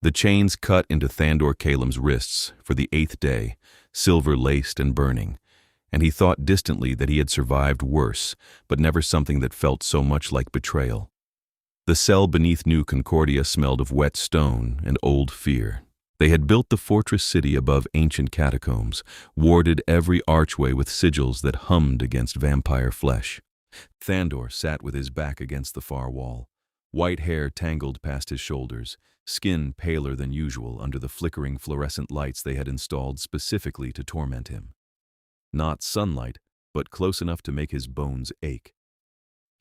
The chains cut into Thandor Caelum's wrists for the 8th day, silver-laced and burning, and he thought distantly that he had survived worse, but never something that felt so much like betrayal. The cell beneath New Concordia smelled of wet stone and old fear. They had built the fortress city above ancient catacombs, warded every archway with sigils that hummed against vampire flesh. Thandor sat with his back against the far wall, white hair tangled past his shoulders, skin paler than usual under the flickering fluorescent lights they had installed specifically to torment him. Not sunlight, but close enough to make his bones ache.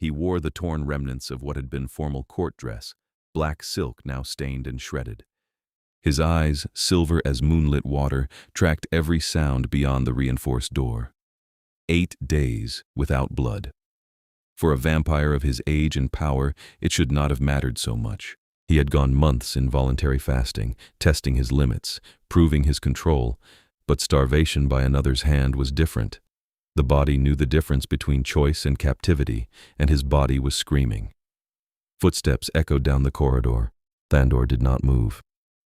He wore the torn remnants of what had been formal court dress, black silk now stained and shredded. His eyes, silver as moonlit water, tracked every sound beyond the reinforced door. 8 days without blood. For a vampire of his age and power, it should not have mattered so much. He had gone months in voluntary fasting, testing his limits, proving his control, but starvation by another's hand was different. The body knew the difference between choice and captivity, and his body was screaming. Footsteps echoed down the corridor. Thandor did not move.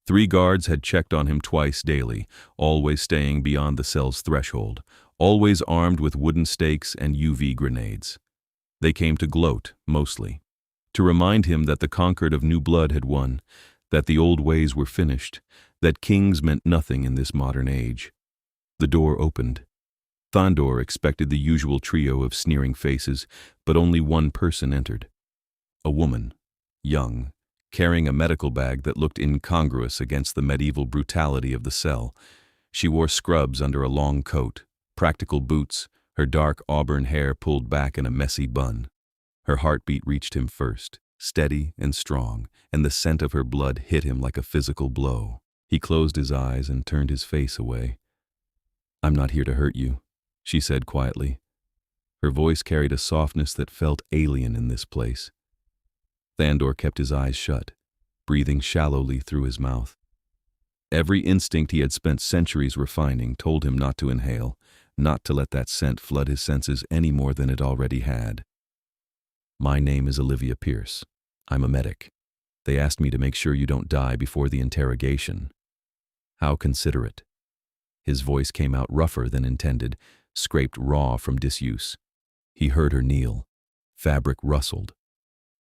3 guards had checked on him twice daily, always staying beyond the cell's threshold, always armed with wooden stakes and UV grenades. They came to gloat, mostly, to remind him that the conquered of new blood had won, that the old ways were finished, that kings meant nothing in this modern age. The door opened. Thandor expected the usual trio of sneering faces, but only one person entered. A woman, young, carrying a medical bag that looked incongruous against the medieval brutality of the cell. She wore scrubs under a long coat, practical boots, her dark auburn hair pulled back in a messy bun. Her heartbeat reached him first, steady and strong, and the scent of her blood hit him like a physical blow. He closed his eyes and turned his face away. "I'm not here to hurt you," she said quietly. Her voice carried a softness that felt alien in this place. Thandor kept his eyes shut, breathing shallowly through his mouth. Every instinct he had spent centuries refining told him not to inhale, not to let that scent flood his senses any more than it already had. "My name is Olivia Pierce. I'm a medic. They asked me to make sure you don't die before the interrogation." "How considerate." His voice came out rougher than intended, scraped raw from disuse. He heard her kneel. Fabric rustled.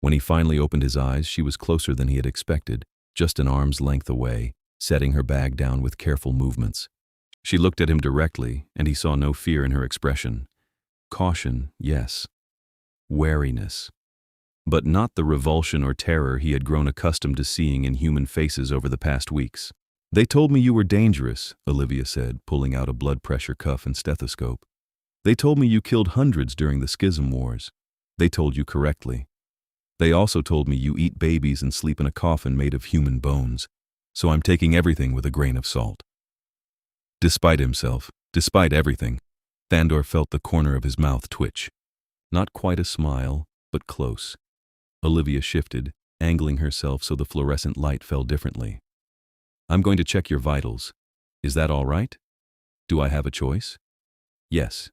When he finally opened his eyes, she was closer than he had expected, just an arm's length away, setting her bag down with careful movements. She looked at him directly, and he saw no fear in her expression. Caution, yes. Wariness. But not the revulsion or terror he had grown accustomed to seeing in human faces over the past weeks. "They told me you were dangerous," Olivia said, pulling out a blood pressure cuff and stethoscope. "They told me you killed hundreds during the Schism Wars. They told you correctly. They also told me you eat babies and sleep in a coffin made of human bones, so I'm taking everything with a grain of salt." Despite himself, despite everything, Thandor felt the corner of his mouth twitch. Not quite a smile, but close. Olivia shifted, angling herself so the fluorescent light fell differently. "I'm going to check your vitals. Is that all right? Do I have a choice?" "Yes."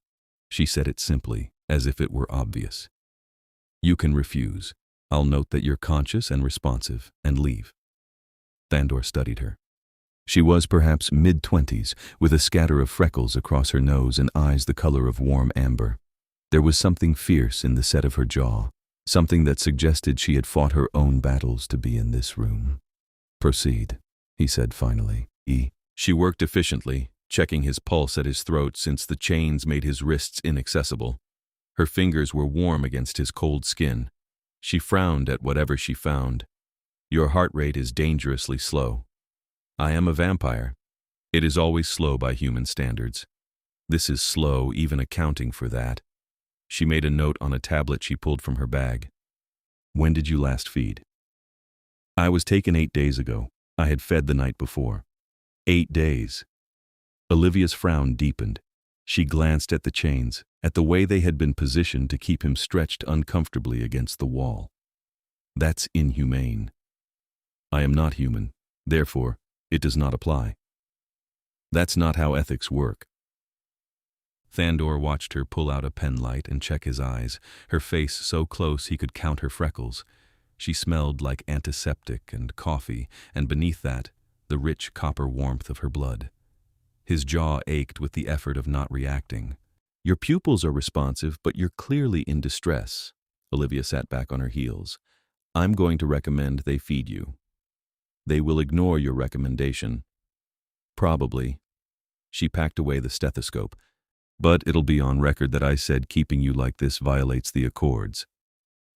She said it simply, as if it were obvious. "You can refuse. I'll note that you're conscious and responsive, and leave." Thandor studied her. She was perhaps mid-20s, with a scatter of freckles across her nose and eyes the color of warm amber. There was something fierce in the set of her jaw, something that suggested she had fought her own battles to be in this room. "Proceed," he said finally. She worked efficiently, checking his pulse at his throat since the chains made his wrists inaccessible. Her fingers were warm against his cold skin. She frowned at whatever she found. "Your heart rate is dangerously slow." "I am a vampire. It is always slow by human standards. This is slow, even accounting for that." She made a note on a tablet she pulled from her bag. "When did you last feed?" "I was taken 8 days ago. I had fed the night before." 8 days. Olivia's frown deepened. She glanced at the chains, at the way they had been positioned to keep him stretched uncomfortably against the wall. "That's inhumane." "I am not human. Therefore, it does not apply." "That's not how ethics work." Thandor watched her pull out a pen light and check his eyes, her face so close he could count her freckles. She smelled like antiseptic and coffee, and beneath that, the rich copper warmth of her blood. His jaw ached with the effort of not reacting. "Your pupils are responsive, but you're clearly in distress." Olivia sat back on her heels. "I'm going to recommend they feed you." "They will ignore your recommendation." "Probably." She packed away the stethoscope. "But it'll be on record that I said keeping you like this violates the accords.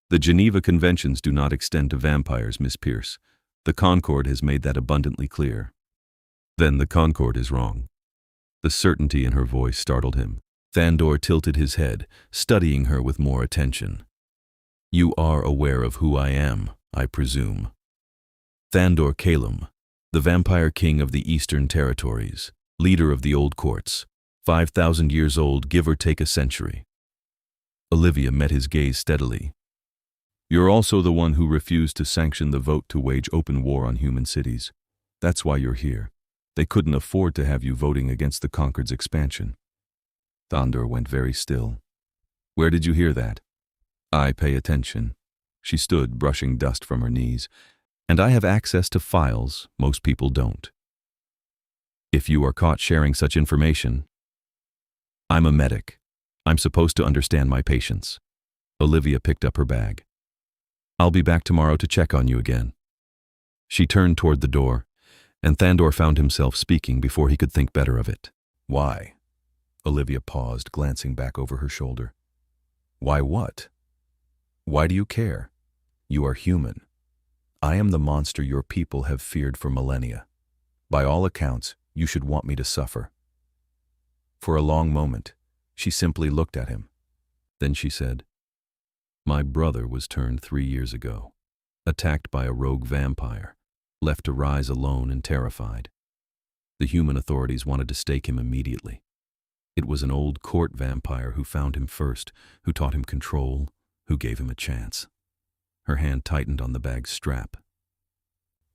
The Geneva Conventions do not extend to vampires, Miss Pierce. The Concord has made that abundantly clear." "Then the Concord is wrong." The certainty in her voice startled him. Thandor tilted his head, studying her with more attention. "You are aware of who I am, I presume." "Thandor Caelum, the vampire king of the Eastern Territories, leader of the old courts, 5,000 years old, give or take a century." Olivia met his gaze steadily. "You're also the one who refused to sanction the vote to wage open war on human cities. That's why you're here. They couldn't afford to have you voting against the Concord's expansion." Thandor went very still. "Where did you hear that?" "I pay attention." She stood, brushing dust from her knees. "And I have access to files most people don't." "If you are caught sharing such information..." "I'm a medic. I'm supposed to understand my patients." Olivia picked up her bag. "I'll be back tomorrow to check on you again." She turned toward the door, and Thandor found himself speaking before he could think better of it. "Why?" Olivia paused, glancing back over her shoulder. "Why what? Why do you care? You are human. I am the monster your people have feared for millennia. By all accounts, you should want me to suffer." For a long moment, she simply looked at him. Then she said, "My brother was turned 3 years ago, attacked by a rogue vampire, left to rise alone and terrified. The human authorities wanted to stake him immediately. It was an old court vampire who found him first, who taught him control, who gave him a chance." Her hand tightened on the bag's strap.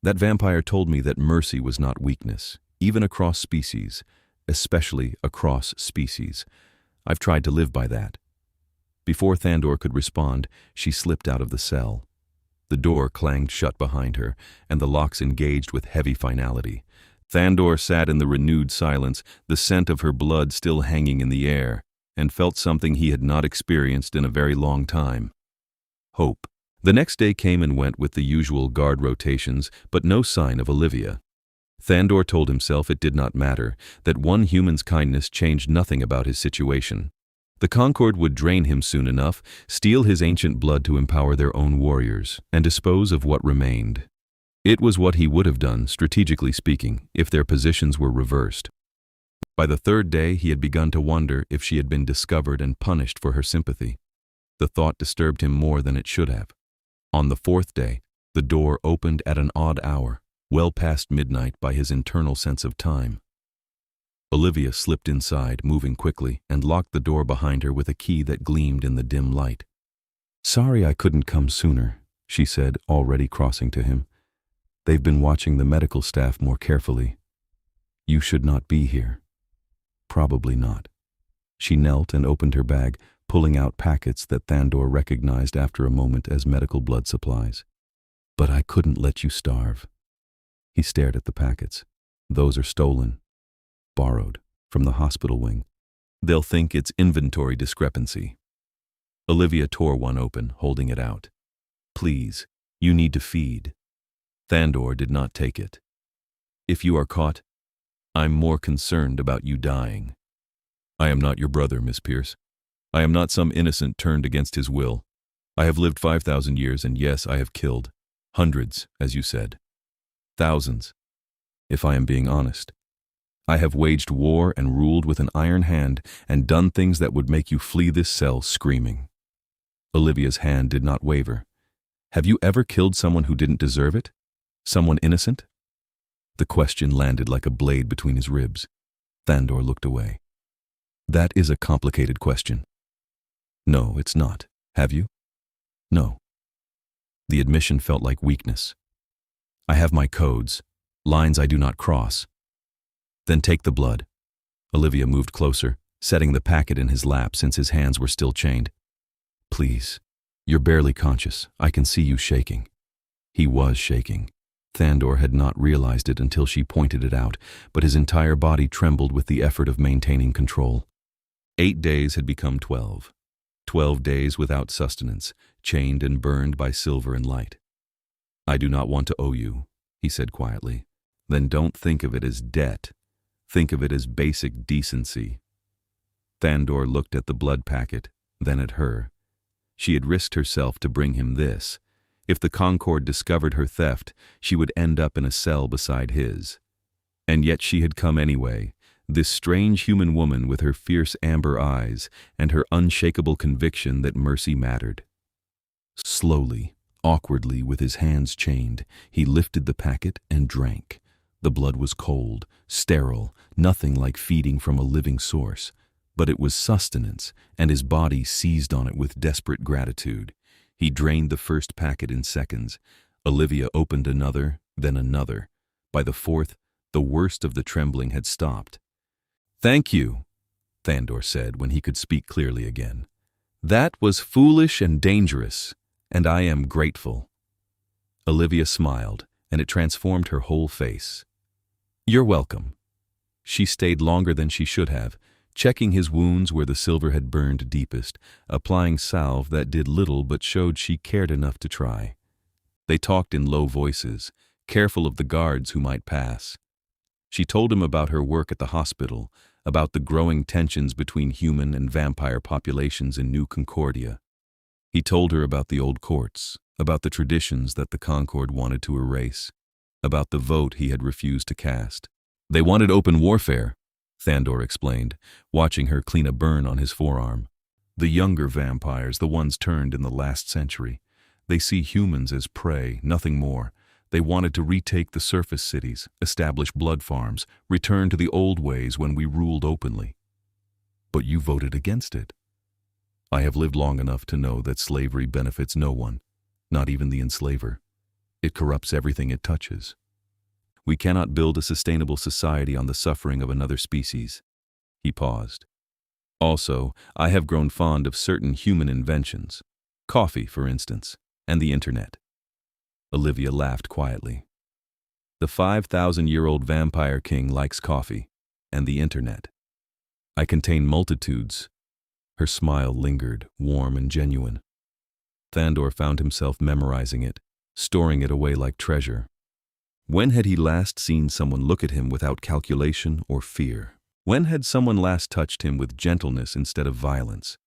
"That vampire told me that mercy was not weakness, even across species, especially across species. I've tried to live by that." Before Thandor could respond, she slipped out of the cell. The door clanged shut behind her, and the locks engaged with heavy finality. Thandor sat in the renewed silence, the scent of her blood still hanging in the air, and felt something he had not experienced in a very long time: hope. The next day came and went with the usual guard rotations, but no sign of Olivia. Thandor told himself it did not matter, that one human's kindness changed nothing about his situation. The Concord would drain him soon enough, steal his ancient blood to empower their own warriors, and dispose of what remained. It was what he would have done, strategically speaking, if their positions were reversed. By the third day, he had begun to wonder if she had been discovered and punished for her sympathy. The thought disturbed him more than it should have. On the fourth day, the door opened at an odd hour, well past midnight by his internal sense of time. Olivia slipped inside, moving quickly, and locked the door behind her with a key that gleamed in the dim light. "Sorry I couldn't come sooner," she said, already crossing to him. "They've been watching the medical staff more carefully. You should not be here." "Probably not." She knelt and opened her bag, pulling out packets that Thandor recognized after a moment as medical blood supplies. "But I couldn't let you starve." He stared at the packets. "Those are stolen. Borrowed from the hospital wing. They'll think it's inventory discrepancy." Olivia tore one open, holding it out. "Please, you need to feed." Thandor did not take it. "If you are caught, I'm more concerned about you dying." "I am not your brother, Miss Pierce. I am not some innocent turned against his will. I have lived 5,000 years, and yes, I have killed. Hundreds, as you said. Thousands, if I am being honest. I have waged war and ruled with an iron hand and done things that would make you flee this cell screaming." Olivia's hand did not waver. "Have you ever killed someone who didn't deserve it? Someone innocent?" The question landed like a blade between his ribs. Thandor looked away. "That is a complicated question." "No, it's not. Have you?" "No." The admission felt like weakness. "I have my codes, lines I do not cross." "Then take the blood." Olivia moved closer, setting the packet in his lap since his hands were still chained. "Please, you're barely conscious. I can see you shaking." He was shaking. Thandor had not realized it until she pointed it out, but his entire body trembled with the effort of maintaining control. 8 days had become 12. 12 days without sustenance, chained and burned by silver and light. "I do not want to owe you," he said quietly. "Then don't think of it as debt. Think of it as basic decency." Thandor looked at the blood packet, then at her. She had risked herself to bring him this. If the Concord discovered her theft, she would end up in a cell beside his. And yet she had come anyway, this strange human woman with her fierce amber eyes and her unshakable conviction that mercy mattered. Slowly, awkwardly, with his hands chained, he lifted the packet and drank. The blood was cold, sterile, nothing like feeding from a living source. But it was sustenance, and his body seized on it with desperate gratitude. He drained the first packet in seconds. Olivia opened another, then another. By the fourth, the worst of the trembling had stopped. "Thank you," Thandor said when he could speak clearly again. "That was foolish and dangerous, and I am grateful." Olivia smiled, and it transformed her whole face. "You're welcome." She stayed longer than she should have, checking his wounds where the silver had burned deepest, applying salve that did little but showed she cared enough to try. They talked in low voices, careful of the guards who might pass. She told him about her work at the hospital, about the growing tensions between human and vampire populations in New Concordia. He told her about the old courts, about the traditions that the Concord wanted to erase, about the vote he had refused to cast. "They wanted open warfare," Thandor explained, watching her clean a burn on his forearm. "The younger vampires, the ones turned in the last century. They see humans as prey, nothing more. They wanted to retake the surface cities, establish blood farms, return to the old ways when we ruled openly. But you voted against it." "I have lived long enough to know that slavery benefits no one, not even the enslaver. It corrupts everything it touches. We cannot build a sustainable society on the suffering of another species." He paused. "Also, I have grown fond of certain human inventions. Coffee, for instance, and the internet." Olivia laughed quietly. "The 5,000-year-old vampire king likes coffee, and the internet. I contain multitudes." Her smile lingered, warm and genuine. Thandor found himself memorizing it, storing it away like treasure. When had he last seen someone look at him without calculation or fear? When had someone last touched him with gentleness instead of violence?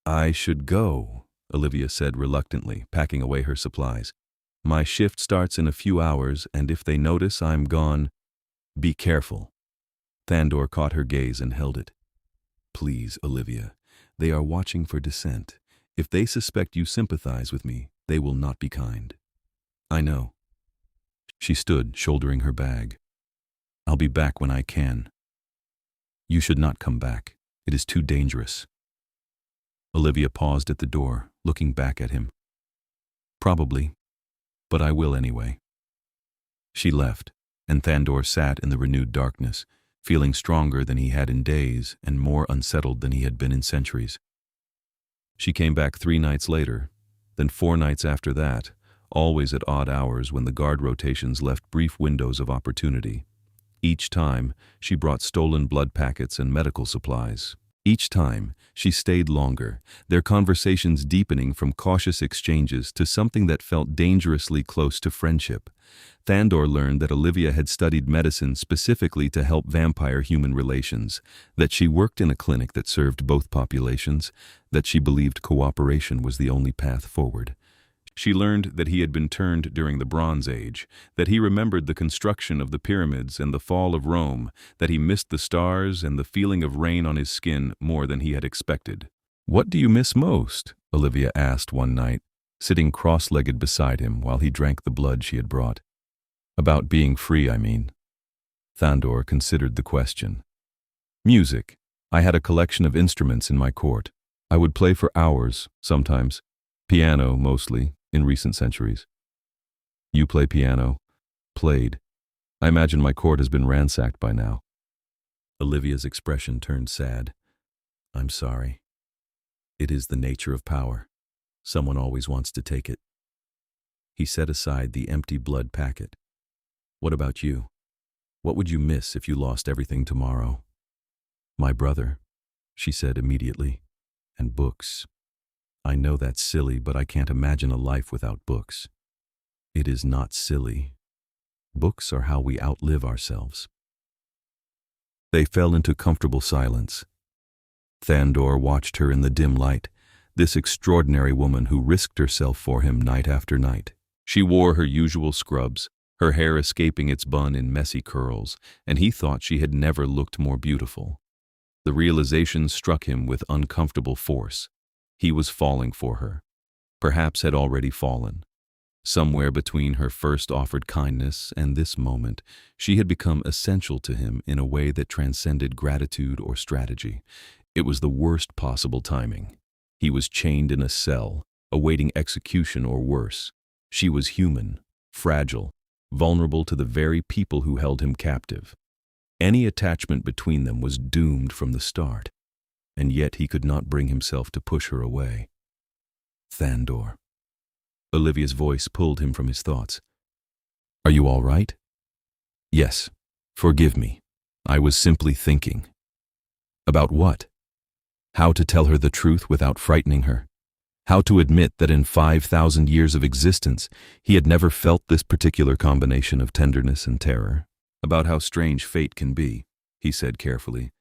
"I should go," Olivia said reluctantly, packing away her supplies. "My shift starts in a few hours, and if they notice I'm gone—" "Be careful." Thandor caught her gaze and held it. "Please, Olivia, they are watching for dissent. If they suspect you sympathize with me, they will not be kind." "I know." She stood, shouldering her bag. "I'll be back when I can." "You should not come back. It is too dangerous." Olivia paused at the door, looking back at him. "Probably, but I will anyway." She left, and Thandor sat in the renewed darkness, feeling stronger than he had in days and more unsettled than he had been in centuries. She came back 3 nights later, then 4 nights after that, always at odd hours when the guard rotations left brief windows of opportunity. Each time, she brought stolen blood packets and medical supplies. Each time, she stayed longer, their conversations deepening from cautious exchanges to something that felt dangerously close to friendship. Thandor learned that Olivia had studied medicine specifically to help vampire-human relations, that she worked in a clinic that served both populations, that she believed cooperation was the only path forward. She learned that he had been turned during the Bronze Age, that he remembered the construction of the pyramids and the fall of Rome, that he missed the stars and the feeling of rain on his skin more than he had expected. "What do you miss most?" Olivia asked one night, sitting cross-legged beside him while he drank the blood she had brought. "About being free, I mean." Thandor considered the question. "Music. I had a collection of instruments in my court. I would play for hours, sometimes. Piano, mostly, in recent centuries." "You play piano?" "Played. I imagine my court has been ransacked by now." Olivia's expression turned sad. "I'm sorry. It is the nature of power. Someone always wants to take it." He set aside the empty blood packet. What about you? What would you miss if you lost everything tomorrow? My brother, she said immediately, and books. I know that's silly, but I can't imagine a life without books. It is not silly. Books are how we outlive ourselves. They fell into comfortable silence. Thandor watched her in the dim light, this extraordinary woman who risked herself for him night after night. She wore her usual scrubs, her hair escaping its bun in messy curls, and he thought she had never looked more beautiful. The realization struck him with uncomfortable force. He was falling for her, perhaps had already fallen. Somewhere between her first offered kindness and this moment, she had become essential to him in a way that transcended gratitude or strategy. It was the worst possible timing. He was chained in a cell, awaiting execution or worse. She was human, fragile, vulnerable to the very people who held him captive. Any attachment between them was doomed from the start, and yet he could not bring himself to push her away. Thandor. Olivia's voice pulled him from his thoughts. Are you all right? Yes. Forgive me. I was simply thinking. About what? How to tell her the truth without frightening her. How to admit that in 5,000 years of existence, he had never felt this particular combination of tenderness and terror. About how strange fate can be, he said carefully.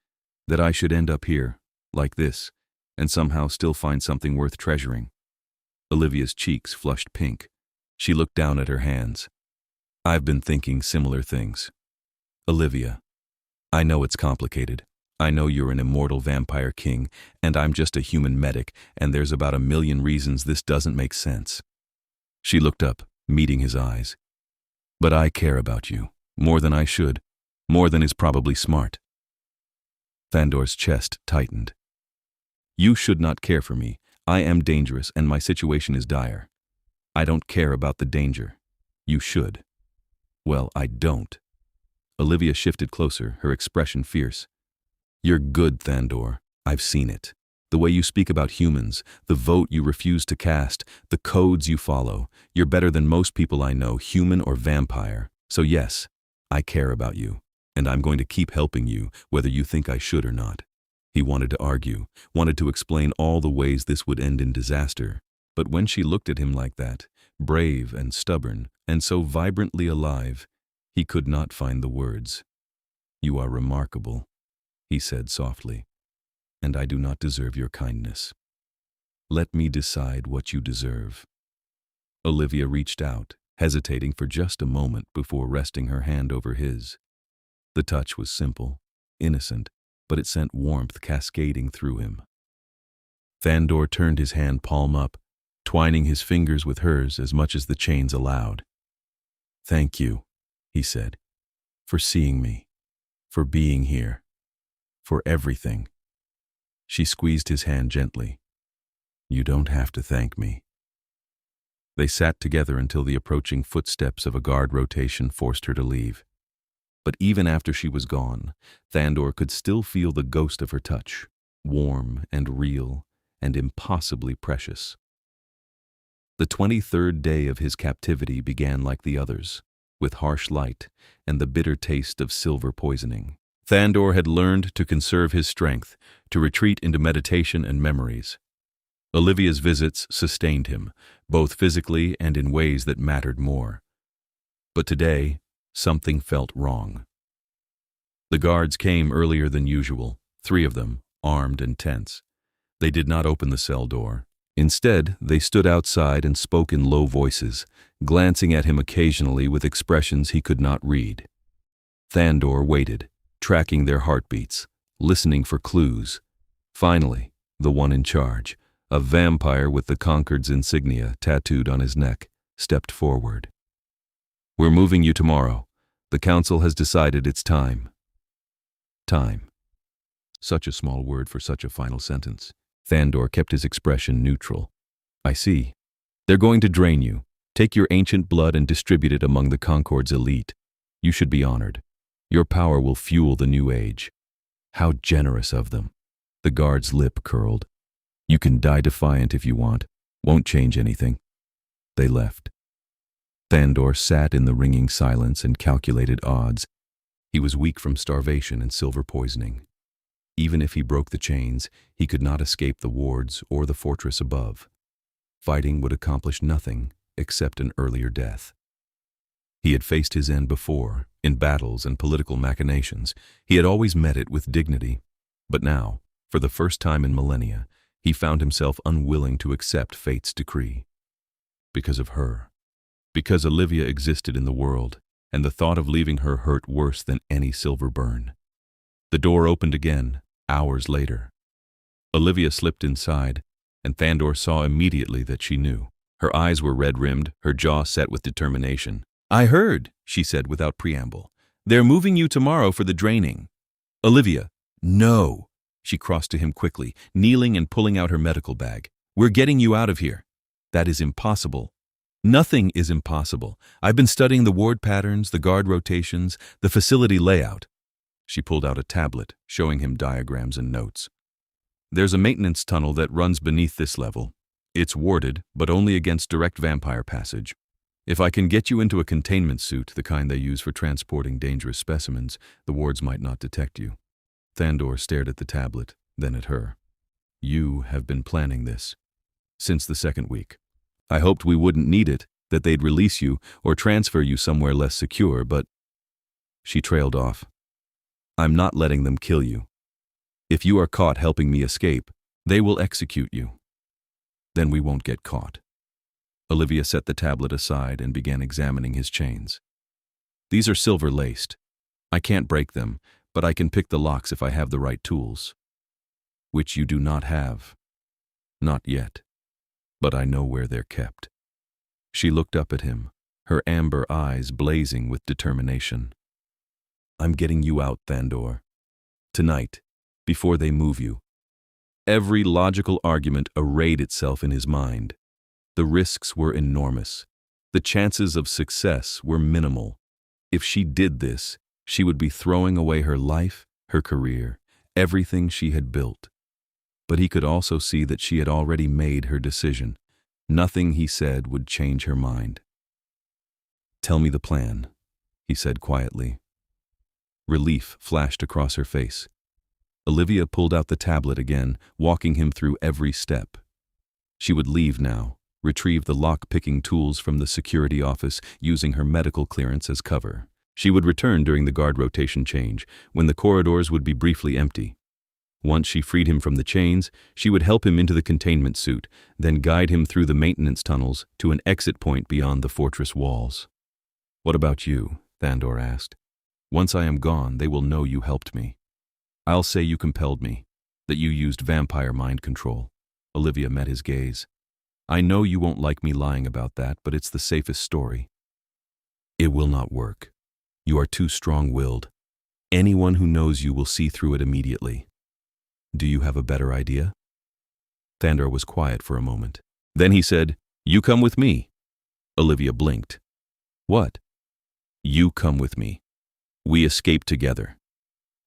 That I should end up here, like this, and somehow still find something worth treasuring. Olivia's cheeks flushed pink. She looked down at her hands. I've been thinking similar things. Olivia, I know it's complicated. I know you're an immortal vampire king, and I'm just a human medic, and there's about 1,000,000 reasons this doesn't make sense. She looked up, meeting his eyes. But I care about you, more than I should, more than is probably smart. Thandor's chest tightened. You should not care for me. I am dangerous and my situation is dire. I don't care about the danger. You should. Well, I don't. Olivia shifted closer, her expression fierce. You're good, Thandor. I've seen it. The way you speak about humans, the vote you refuse to cast, the codes you follow. You're better than most people I know, human or vampire. So yes, I care about you, and I'm going to keep helping you, whether you think I should or not. He wanted to argue, wanted to explain all the ways this would end in disaster. But when she looked at him like that, brave and stubborn, and so vibrantly alive, he could not find the words. You are remarkable, he said softly, and I do not deserve your kindness. Let me decide what you deserve. Olivia reached out, hesitating for just a moment before resting her hand over his. The touch was simple, innocent, but it sent warmth cascading through him. Thandor turned his hand palm up, twining his fingers with hers as much as the chains allowed. Thank you, he said, for seeing me, for being here, for everything. She squeezed his hand gently. You don't have to thank me. They sat together until the approaching footsteps of a guard rotation forced her to leave. But even after she was gone, Thandor could still feel the ghost of her touch, warm and real and impossibly precious. The 23rd day of his captivity began like the others, with harsh light and the bitter taste of silver poisoning. Thandor had learned to conserve his strength, to retreat into meditation and memories. Olivia's visits sustained him, both physically and in ways that mattered more. But today, something felt wrong. The guards came earlier than usual, 3 of them, armed and tense. They did not open the cell door. Instead, they stood outside and spoke in low voices, glancing at him occasionally with expressions he could not read. Thandor waited, tracking their heartbeats, listening for clues. Finally, the one in charge, a vampire with the Concord's insignia tattooed on his neck, stepped forward. We're moving you tomorrow. The council has decided it's time. Time. Such a small word for such a final sentence. Thandor kept his expression neutral. I see. They're going to drain you. Take your ancient blood and distribute it among the Concord's elite. You should be honored. Your power will fuel the new age. How generous of them. The guard's lip curled. You can die defiant if you want. Won't change anything. They left. Thandor sat in the ringing silence and calculated odds. He was weak from starvation and silver poisoning. Even if he broke the chains, he could not escape the wards or the fortress above. Fighting would accomplish nothing except an earlier death. He had faced his end before, in battles and political machinations. He had always met it with dignity. But now, for the first time in millennia, he found himself unwilling to accept fate's decree. Because of her. Because Olivia existed in the world, and the thought of leaving her hurt worse than any silver burn. The door opened again, hours later. Olivia slipped inside, and Thandor saw immediately that she knew. Her eyes were red-rimmed, her jaw set with determination. "I heard," she said without preamble. "They're moving you tomorrow for the draining." "Olivia, no." She crossed to him quickly, kneeling and pulling out her medical bag. "We're getting you out of here." "That is impossible." "Nothing is impossible. I've been studying the ward patterns, the guard rotations, the facility layout." She pulled out a tablet, showing him diagrams and notes. "There's a maintenance tunnel that runs beneath this level. It's warded, but only against direct vampire passage. If I can get you into a containment suit, the kind they use for transporting dangerous specimens, the wards might not detect you." Thandor stared at the tablet, then at her. "You have been planning this. Since the second week. I hoped we wouldn't need it, that they'd release you or transfer you somewhere less secure, but..." She trailed off. "I'm not letting them kill you. If you are caught helping me escape, they will execute you. Then we won't get caught." Olivia set the tablet aside and began examining his chains. "These are silver-laced. I can't break them, but I can pick the locks if I have the right tools. Which you do not have. Not yet. But I know where they're kept." She looked up at him, her amber eyes blazing with determination. "I'm getting you out, Thandor. Tonight, before they move you." Every logical argument arrayed itself in his mind. The risks were enormous. The chances of success were minimal. If she did this, she would be throwing away her life, her career, everything she had built. But he could also see that she had already made her decision. Nothing he said would change her mind. "Tell me the plan," he said quietly. Relief flashed across her face. Olivia pulled out the tablet again, walking him through every step. She would leave now, retrieve the lock-picking tools from the security office, using her medical clearance as cover. She would return during the guard rotation change, when the corridors would be briefly empty. Once she freed him from the chains, she would help him into the containment suit, then guide him through the maintenance tunnels to an exit point beyond the fortress walls. "What about you?" Thandor asked. "Once I am gone, they will know you helped me. I'll say you compelled me, that you used vampire mind control." Olivia met his gaze. "I know you won't like me lying about that, but it's the safest story." "It will not work. You are too strong-willed. Anyone who knows you will see through it immediately. Do you have a better idea?" Thandor was quiet for a moment. Then he said, "You come with me." Olivia blinked. "What?" "You come with me. We escape together.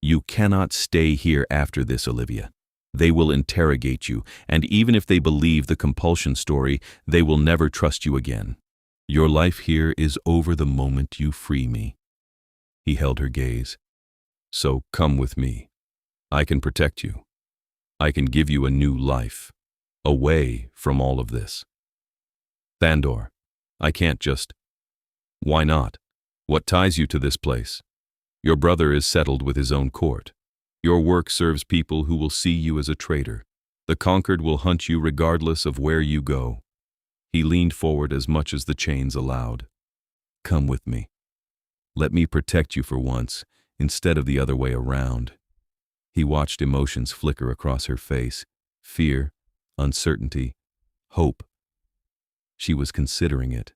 You cannot stay here after this, Olivia. They will interrogate you, and even if they believe the compulsion story, they will never trust you again. Your life here is over the moment you free me." He held her gaze. "So come with me. I can protect you. I can give you a new life, away from all of this." "Thandor, I can't just..." "Why not? What ties you to this place? Your brother is settled with his own court. Your work serves people who will see you as a traitor. The conquered will hunt you regardless of where you go." He leaned forward as much as the chains allowed. "Come with me. Let me protect you for once, instead of the other way around." He watched emotions flicker across her face. Fear, uncertainty, hope. She was considering it.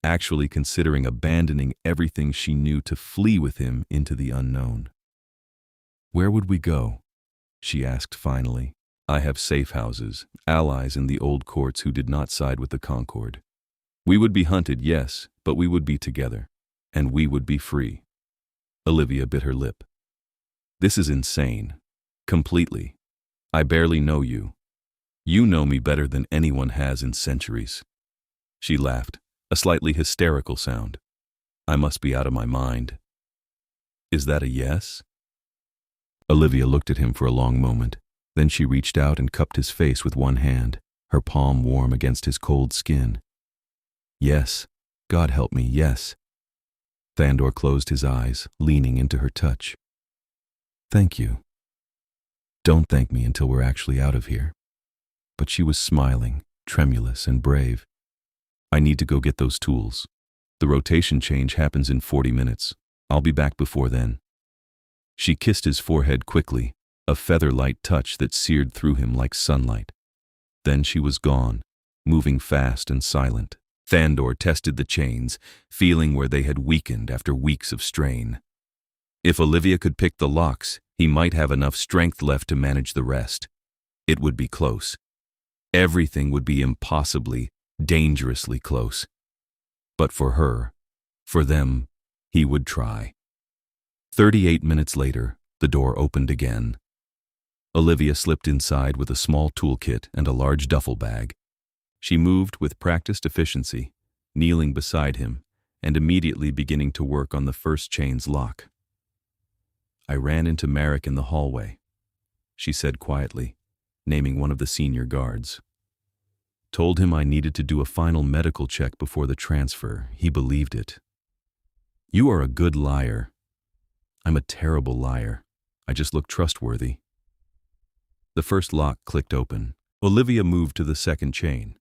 Actually considering abandoning everything she knew to flee with him into the unknown. "Where would we go?" she asked finally. "I have safe houses, allies in the old courts who did not side with the Concord. We would be hunted, yes, but we would be together, and we would be free." Olivia bit her lip. "This is insane. Completely. I barely know you. You know me better than anyone has in centuries." She laughed. a slightly hysterical sound. I must be out of my mind. Is that a yes? Olivia looked at him for a long moment. Then she reached out and cupped his face with one hand, her palm warm against his cold skin. Yes, God help me, yes. Thandor closed his eyes, leaning into her touch. Thank you. Don't thank me until we're actually out of here. But she was smiling, tremulous and brave. I need to go get those tools. The rotation change happens in 40 minutes. I'll be back before then. She kissed his forehead quickly, a feather-light touch that seared through him like sunlight. Then she was gone, moving fast and silent. Thandor tested the chains, feeling where they had weakened after weeks of strain. If Olivia could pick the locks, he might have enough strength left to manage the rest. It would be close. Everything would be impossibly, dangerously close. But for her, for them, he would try. 38 minutes later, the door opened again. Olivia slipped inside with a small toolkit and a large duffel bag. She moved with practiced efficiency, kneeling beside him and immediately beginning to work on the first chain's lock. I ran into Merrick in the hallway, she said quietly, naming one of the senior guards. Told him I needed to do a final medical check before the transfer. He believed it. You are a good liar. I'm a terrible liar. I just look trustworthy. The first lock clicked open. Olivia moved to the second chain.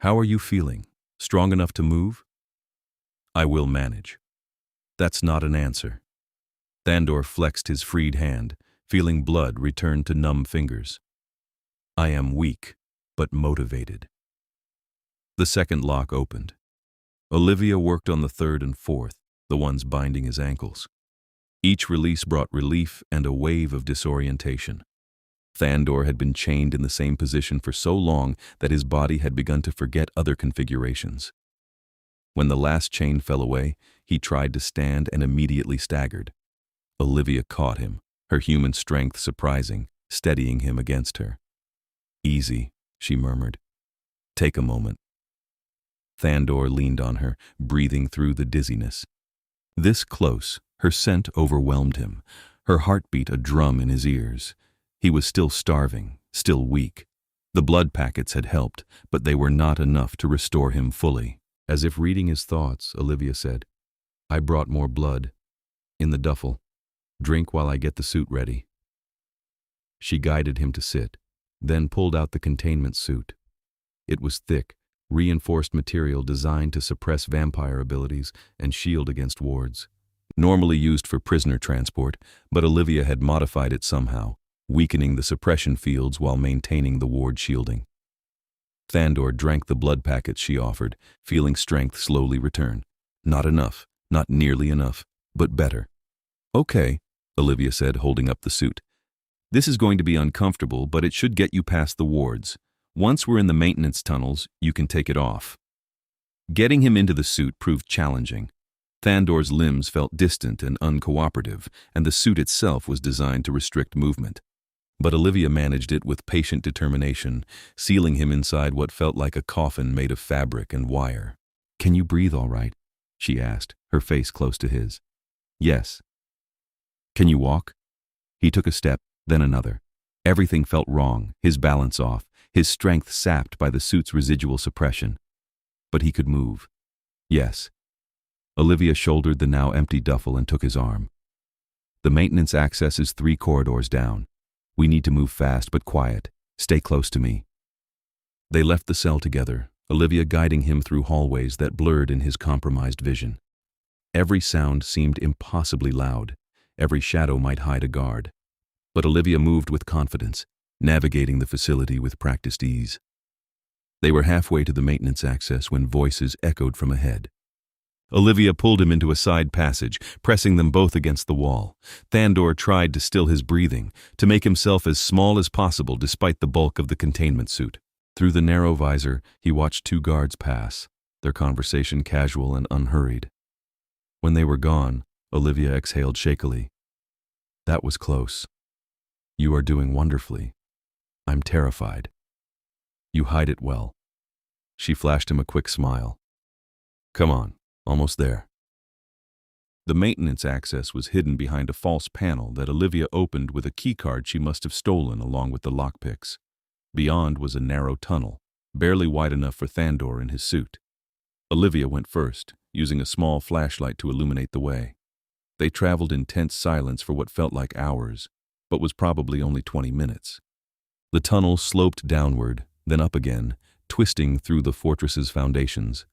How are you feeling? Strong enough to move? I will manage. That's not an answer. Thandor flexed his freed hand, feeling blood return to numb fingers. I am weak, but motivated. The second lock opened. Olivia worked on the third and fourth, the ones binding his ankles. Each release brought relief and a wave of disorientation. Thandor had been chained in the same position for so long that his body had begun to forget other configurations. When the last chain fell away, he tried to stand and immediately staggered. Olivia caught him, her human strength surprising, steadying him against her. Easy, she murmured. Take a moment. Thandor leaned on her, breathing through the dizziness. This close, her scent overwhelmed him, her heartbeat a drum in his ears. He was still starving, still weak. The blood packets had helped, but they were not enough to restore him fully. As if reading his thoughts, Olivia said, I brought more blood. In the duffel. Drink while I get the suit ready. She guided him to sit, then pulled out the containment suit. It was thick, reinforced material designed to suppress vampire abilities and shield against wards. Normally used for prisoner transport, but Olivia had modified it somehow, weakening the suppression fields while maintaining the ward shielding. Thandor drank the blood packets she offered, feeling strength slowly return. Not enough, not nearly enough, but better. Okay, Olivia said, holding up the suit. This is going to be uncomfortable, but it should get you past the wards. Once we're in the maintenance tunnels, you can take it off. Getting him into the suit proved challenging. Thandor's limbs felt distant and uncooperative, and the suit itself was designed to restrict movement. But Olivia managed it with patient determination, sealing him inside what felt like a coffin made of fabric and wire. Can you breathe all right? She asked, her face close to his. Yes. Can you walk? He took a step, then another. Everything felt wrong, his balance off, his strength sapped by the suit's residual suppression. But he could move. Yes. Olivia shouldered the now empty duffel and took his arm. The maintenance access is 3 corridors down. We need to move fast but quiet. Stay close to me. They left the cell together, Olivia guiding him through hallways that blurred in his compromised vision. Every sound seemed impossibly loud. Every shadow might hide a guard. But Olivia moved with confidence, navigating the facility with practiced ease. They were halfway to the maintenance access when voices echoed from ahead. Olivia pulled him into a side passage, pressing them both against the wall. Thandor tried to still his breathing, to make himself as small as possible despite the bulk of the containment suit. Through the narrow visor, he watched 2 guards pass, their conversation casual and unhurried. When they were gone, Olivia exhaled shakily. That was close. You are doing wonderfully. I'm terrified. You hide it well. She flashed him a quick smile. Come on, almost there. The maintenance access was hidden behind a false panel that Olivia opened with a keycard she must have stolen along with the lockpicks. Beyond was a narrow tunnel, barely wide enough for Thandor in his suit. Olivia went first, using a small flashlight to illuminate the way. They traveled in tense silence for what felt like hours, but was probably only 20 minutes. The tunnel sloped downward, then up again, twisting through the fortress's foundations.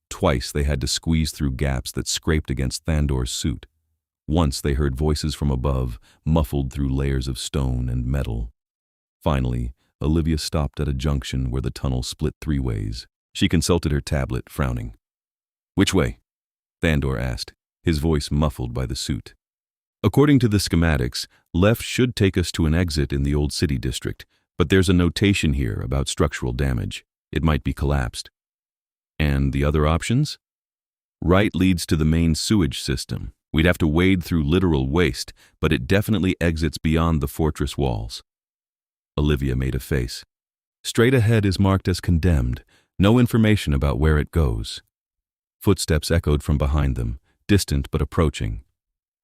Twice they had to squeeze through gaps that scraped against Thandor's suit. Once they heard voices from above, muffled through layers of stone and metal. Finally, Olivia stopped at a junction where the tunnel split 3 ways. She consulted her tablet, frowning. "Which way?" Thandor asked, his voice muffled by the suit. "According to the schematics, left should take us to an exit in the old city district, but there's a notation here about structural damage. It might be collapsed." "And the other options?" "Right leads to the main sewage system. We'd have to wade through literal waste, but it definitely exits beyond the fortress walls." Olivia made a face. "Straight ahead is marked as condemned. No information about where it goes." Footsteps echoed from behind them, distant but approaching.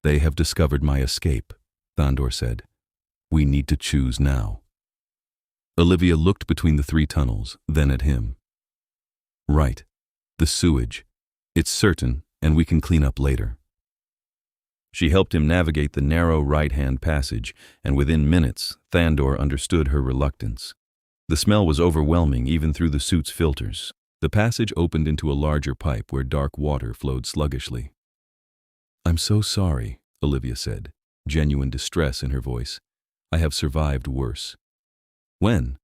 "They have discovered my escape," Thandor said. "We need to choose now." Olivia looked between the 3 tunnels, then at him. "Right. The sewage. It's certain, and we can clean up later." She helped him navigate the narrow right-hand passage, and within minutes, Thandor understood her reluctance. The smell was overwhelming even through the suit's filters. The passage opened into a larger pipe where dark water flowed sluggishly. "I'm so sorry," Olivia said, genuine distress in her voice. "I have survived worse." "When?"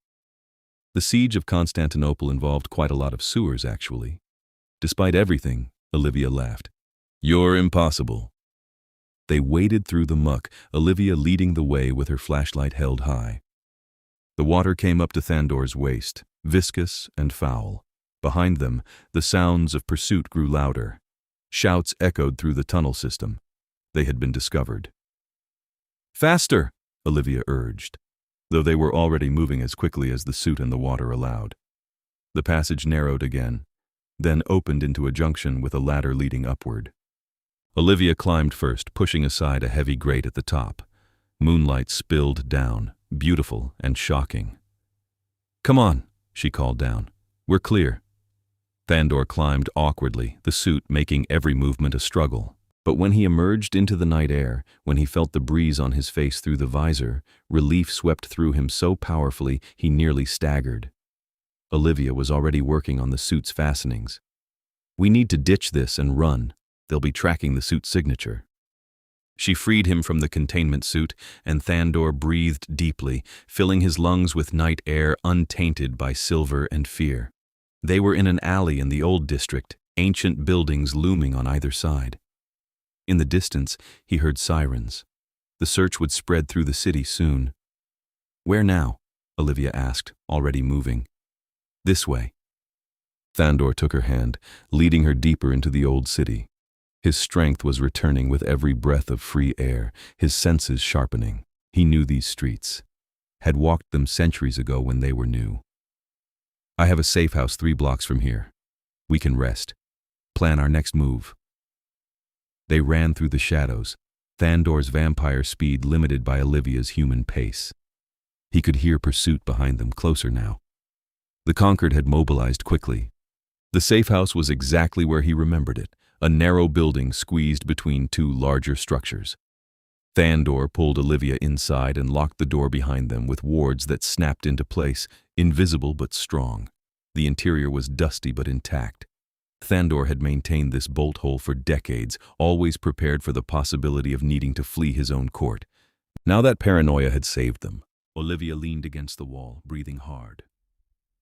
"The siege of Constantinople involved quite a lot of sewers, actually." "Despite everything," Olivia laughed. "You're impossible." They waded through the muck, Olivia leading the way with her flashlight held high. The water came up to Thandor's waist, viscous and foul. Behind them, the sounds of pursuit grew louder. Shouts echoed through the tunnel system. They had been discovered. "Faster!" Olivia urged, though they were already moving as quickly as the suit and the water allowed. The passage narrowed again, then opened into a junction with a ladder leading upward. Olivia climbed first, pushing aside a heavy grate at the top. Moonlight spilled down, beautiful and shocking. "Come on," she called down. "We're clear." Thandor climbed awkwardly, the suit making every movement a struggle. But when he emerged into the night air, when he felt the breeze on his face through the visor, relief swept through him so powerfully he nearly staggered. Olivia was already working on the suit's fastenings. "We need to ditch this and run. They'll be tracking the suit's signature." She freed him from the containment suit, and Thandor breathed deeply, filling his lungs with night air untainted by silver and fear. They were in an alley in the old district, ancient buildings looming on either side. In the distance, he heard sirens. The search would spread through the city soon. "Where now?" Olivia asked, already moving. "This way." Thandor took her hand, leading her deeper into the old city. His strength was returning with every breath of free air, his senses sharpening. He knew these streets, had walked them centuries ago when they were new. "I have a safe house 3 blocks from here. We can rest. Plan our next move." They ran through the shadows, Thandor's vampire speed limited by Olivia's human pace. He could hear pursuit behind them, closer now. The Conquered had mobilized quickly. The safe house was exactly where he remembered it, a narrow building squeezed between 2 larger structures. Thandor pulled Olivia inside and locked the door behind them with wards that snapped into place, invisible but strong. The interior was dusty but intact. Thandor had maintained this bolt hole for decades, always prepared for the possibility of needing to flee his own court. Now that paranoia had saved them. Olivia leaned against the wall, breathing hard.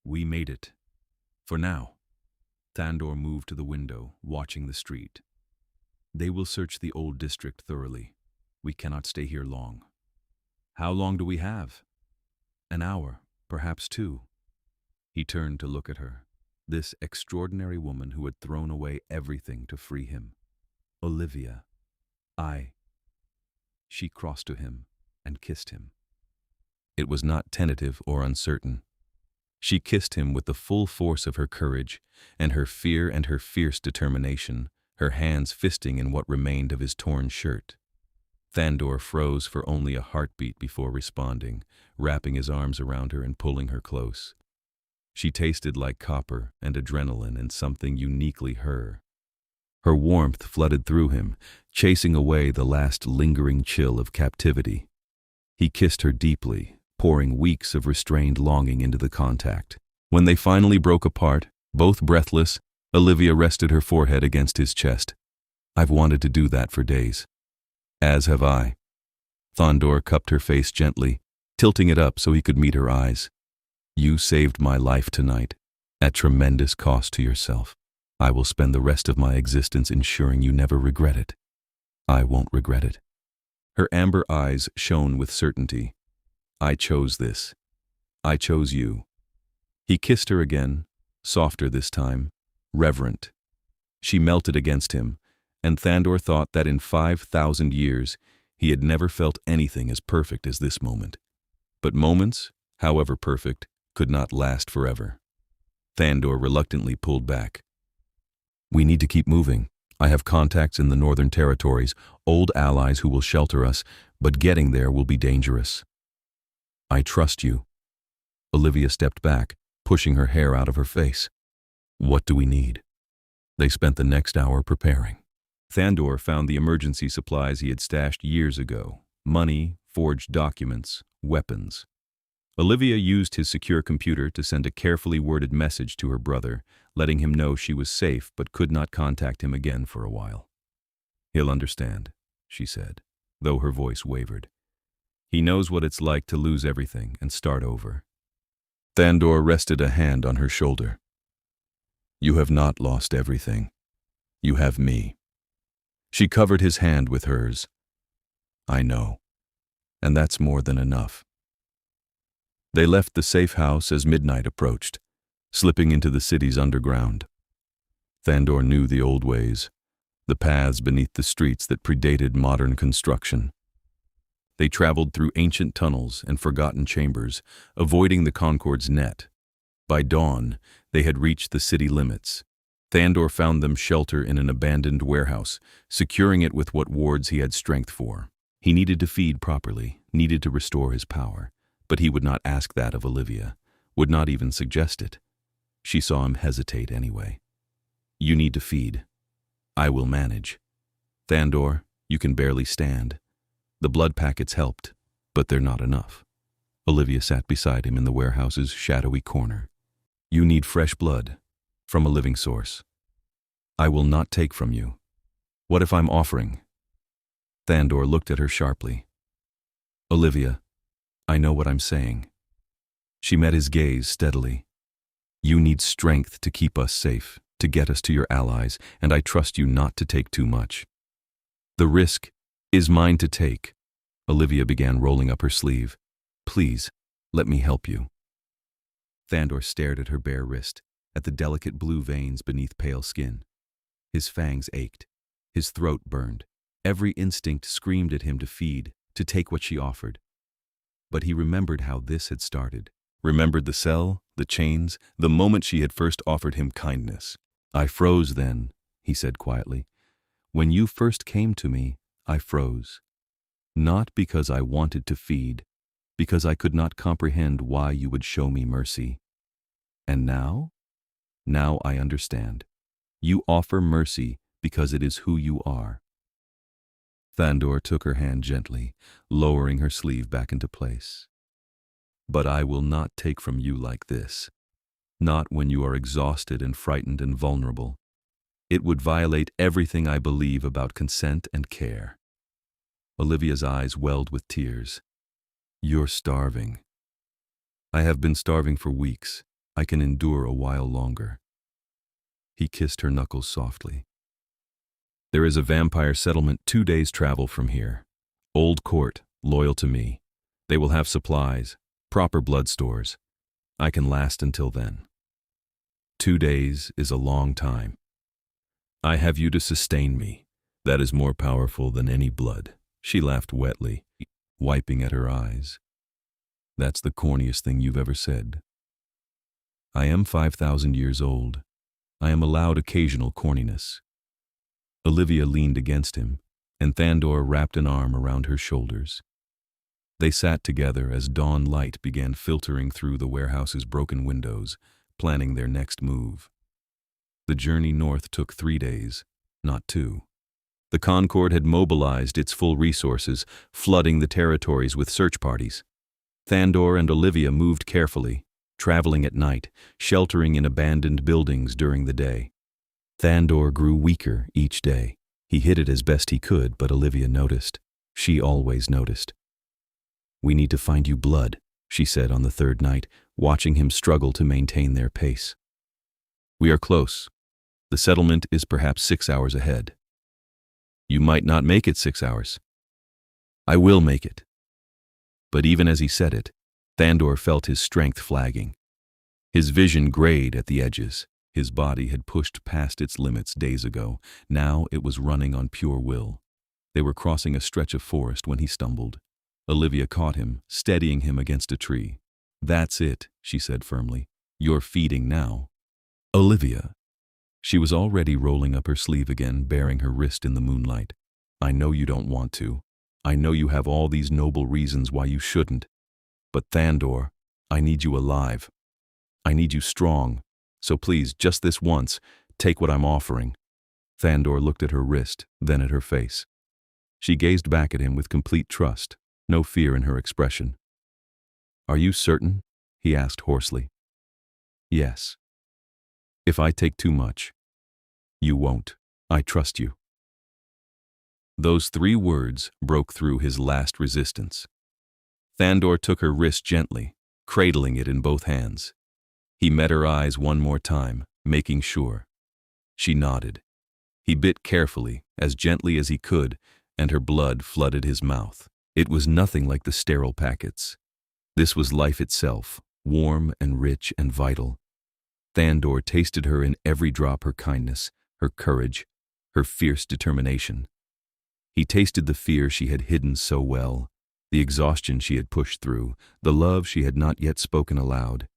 "We made it. For now." Thandor moved to the window, watching the street. "They will search the old district thoroughly. We cannot stay here long." "How long do we have?" "An hour, perhaps 2. He turned to look at her, this extraordinary woman who had thrown away everything to free him. "Olivia, She crossed to him and kissed him. It was not tentative or uncertain. She kissed him with the full force of her courage, and her fear and her fierce determination, her hands fisting in what remained of his torn shirt. Thandor froze for only a heartbeat before responding, wrapping his arms around her and pulling her close. She tasted like copper and adrenaline and something uniquely her. Her warmth flooded through him, chasing away the last lingering chill of captivity. He kissed her deeply, pouring weeks of restrained longing into the contact. When they finally broke apart, both breathless, Olivia rested her forehead against his chest. "I've wanted to do that for days." "As have I." Thandor cupped her face gently, tilting it up so he could meet her eyes. "You saved my life tonight, at tremendous cost to yourself. I will spend the rest of my existence ensuring you never regret it." "I won't regret it." Her amber eyes shone with certainty. "I chose this. I chose you." He kissed her again, softer this time, reverent. She melted against him, and Thandor thought that in 5,000 years he had never felt anything as perfect as this moment. But moments, however perfect, could not last forever. Thandor reluctantly pulled back. "We need to keep moving. I have contacts in the Northern Territories, old allies who will shelter us, but getting there will be dangerous." "I trust you." Olivia stepped back, pushing her hair out of her face. "What do we need?" They spent the next hour preparing. Thandor found the emergency supplies he had stashed years ago: money, forged documents, weapons. Olivia used his secure computer to send a carefully worded message to her brother, letting him know she was safe but could not contact him again for a while. "He'll understand," she said, though her voice wavered. "He knows what it's like to lose everything and start over." Thandor rested a hand on her shoulder. "You have not lost everything. You have me." She covered his hand with hers. "I know, and that's more than enough." They left the safe house as midnight approached, slipping into the city's underground. Thandor knew the old ways, the paths beneath the streets that predated modern construction. They traveled through ancient tunnels and forgotten chambers, avoiding the Concorde's net. By dawn, they had reached the city limits. Thandor found them shelter in an abandoned warehouse, securing it with what wards he had strength for. He needed to feed properly, needed to restore his power, but he would not ask that of Olivia, would not even suggest it. She saw him hesitate anyway. "You need to feed. I will manage. Thandor, you can barely stand. The blood packets helped, but they're not enough." Olivia sat beside him in the warehouse's shadowy corner. "You need fresh blood, from a living source. I will not take from you. What if I'm offering?" Thandor looked at her sharply. "Olivia, I know what I'm saying." She met his gaze steadily. "You need strength to keep us safe, to get us to your allies, and I trust you not to take too much." "The risk is mine to take." Olivia began rolling up her sleeve. "Please, let me help you." Thandor stared at her bare wrist, at the delicate blue veins beneath pale skin. His fangs ached. His throat burned. Every instinct screamed at him to feed, to take what she offered. But he remembered how this had started. Remembered the cell, the chains, the moment she had first offered him kindness. "I froze then," he said quietly. "When you first came to me, I froze. Not because I wanted to feed, because I could not comprehend why you would show me mercy. And now? Now I understand. You offer mercy because it is who you are." Thandor took her hand gently, lowering her sleeve back into place. "But I will not take from you like this. Not when you are exhausted and frightened and vulnerable. It would violate everything I believe about consent and care." Olivia's eyes welled with tears. "You're starving." "I have been starving for weeks. I can endure a while longer." He kissed her knuckles softly. "There is a vampire settlement 2 days' travel from here. Old Court, loyal to me. They will have supplies, proper blood stores. I can last until then. 2 days is a long time. I have you to sustain me. That is more powerful than any blood." She laughed wetly, wiping at her eyes. "That's the corniest thing you've ever said." I am 5,000 years old. I am allowed occasional corniness. Olivia leaned against him, and Thandor wrapped an arm around her shoulders. They sat together as dawn light began filtering through the warehouse's broken windows, planning their next move. The journey north took 3 days, not 2. The Concord had mobilized its full resources, flooding the territories with search parties. Thandor and Olivia moved carefully, traveling at night, sheltering in abandoned buildings during the day. Thandor grew weaker each day. He hid it as best he could, but Olivia noticed. She always noticed. "We need to find you blood," she said on the 3rd night, watching him struggle to maintain their pace. "We are close. The settlement is perhaps 6 hours ahead." "You might not make it 6 hours." "I will make it." But even as he said it, Thandor felt his strength flagging. His vision grayed at the edges. His body had pushed past its limits days ago. Now it was running on pure will. They were crossing a stretch of forest when he stumbled. Olivia caught him, steadying him against a tree. "That's it," she said firmly. "You're feeding now." "Olivia." She was already rolling up her sleeve again, baring her wrist in the moonlight. "I know you don't want to. I know you have all these noble reasons why you shouldn't. But Thandor, I need you alive. I need you strong. So please, just this once, take what I'm offering." Thandor looked at her wrist, then at her face. She gazed back at him with complete trust, no fear in her expression. "Are you certain?" he asked hoarsely. "Yes. If I take too much." "You won't. I trust you." Those 3 words broke through his last resistance. Thandor took her wrist gently, cradling it in both hands. He met her eyes one more time, making sure. She nodded. He bit carefully, as gently as he could, and her blood flooded his mouth. It was nothing like the sterile packets. This was life itself, warm and rich and vital. Thandor tasted her in every drop, her kindness, her courage, her fierce determination. He tasted the fear she had hidden so well, the exhaustion she had pushed through, the love she had not yet spoken aloud.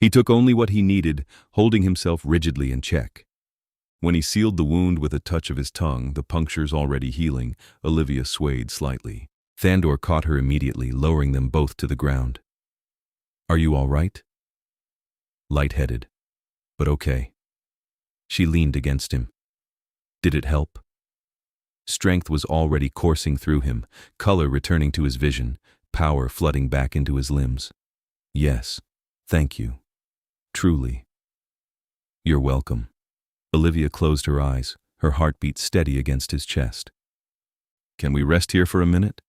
He took only what he needed, holding himself rigidly in check. When he sealed the wound with a touch of his tongue, the punctures already healing, Olivia swayed slightly. Thandor caught her immediately, lowering them both to the ground. "Are you all right?" "Lightheaded, but okay." She leaned against him. "Did it help?" Strength was already coursing through him, color returning to his vision, power flooding back into his limbs. "Yes, thank you. Truly." "You're welcome." Olivia closed her eyes, her heartbeat steady against his chest. "Can we rest here for a minute?"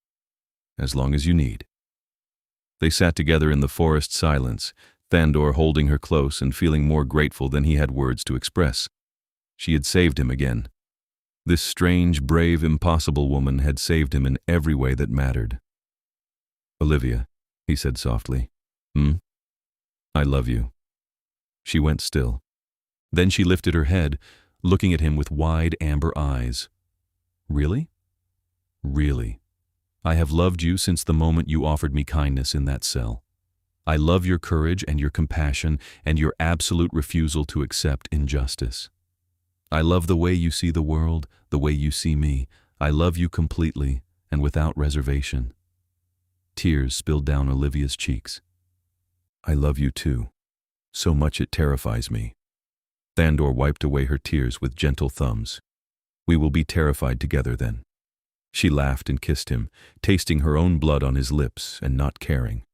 "As long as you need." They sat together in the forest silence, Thandor holding her close and feeling more grateful than he had words to express. She had saved him again. This strange, brave, impossible woman had saved him in every way that mattered. "Olivia," he said softly. "I love you." She went still. Then she lifted her head, looking at him with wide amber eyes. "Really?" "Really. I have loved you since the moment you offered me kindness in that cell. I love your courage and your compassion and your absolute refusal to accept injustice. I love the way you see the world, the way you see me. I love you completely and without reservation." Tears spilled down Olivia's cheeks. "I love you too. So much it terrifies me." Thandor wiped away her tears with gentle thumbs. "We will be terrified together then." She laughed and kissed him, tasting her own blood on his lips and not caring.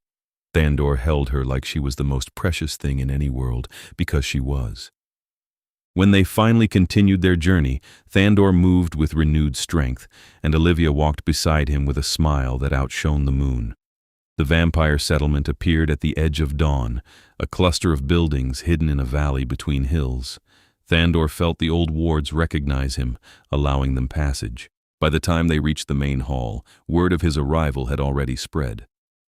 Thandor held her like she was the most precious thing in any world, because she was. When they finally continued their journey, Thandor moved with renewed strength, and Olivia walked beside him with a smile that outshone the moon. The vampire settlement appeared at the edge of dawn, a cluster of buildings hidden in a valley between hills. Thandor felt the old wards recognize him, allowing them passage. By the time they reached the main hall, word of his arrival had already spread.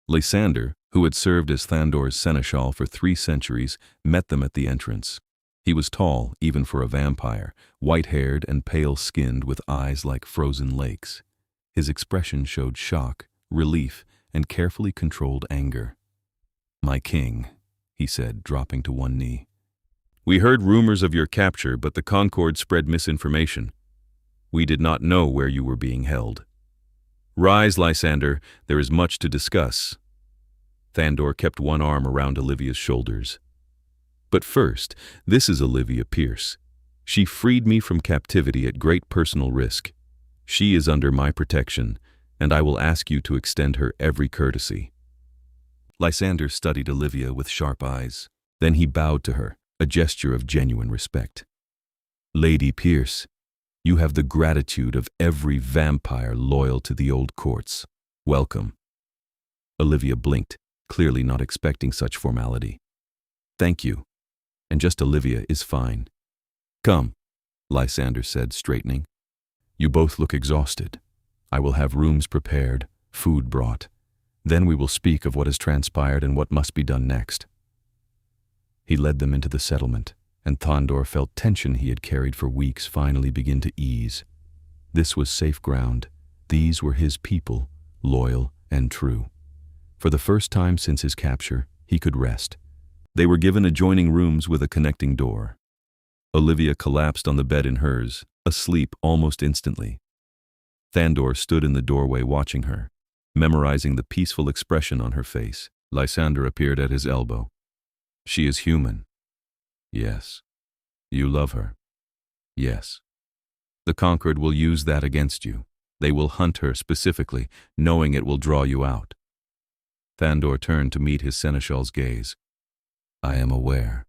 Lysander, who had served as Thandor's seneschal for 3 centuries, met them at the entrance. He was tall, even for a vampire, white-haired and pale-skinned with eyes like frozen lakes. His expression showed shock, relief, and carefully controlled anger. "My king," he said, dropping to one knee. We heard rumors of your capture, but the Concord spread misinformation. We did not know where you were being held. Rise, Lysander, there is much to discuss. Thandor kept one arm around Olivia's shoulders. But first, this is Olivia Pierce. She freed me from captivity at great personal risk. She is under my protection, and I will ask you to extend her every courtesy. Lysander studied Olivia with sharp eyes. Then he bowed to her, a gesture of genuine respect. Lady Pierce, you have the gratitude of every vampire loyal to the old courts. Welcome. Olivia blinked, clearly not expecting such formality. Thank you. And just Olivia is fine. Come, Lysander said, straightening. You both look exhausted. I will have rooms prepared, food brought. Then we will speak of what has transpired and what must be done next. He led them into the settlement, and Thandor felt tension he had carried for weeks finally begin to ease. This was safe ground. These were his people, loyal and true. For the first time since his capture, he could rest. They were given adjoining rooms with a connecting door. Olivia collapsed on the bed in hers, asleep almost instantly. Thandor stood in the doorway watching her, memorizing the peaceful expression on her face. Lysander appeared at his elbow. She is human. Yes. You love her. Yes. The Conquered will use that against you. They will hunt her specifically, knowing it will draw you out. Thandor turned to meet his seneschal's gaze. I am aware,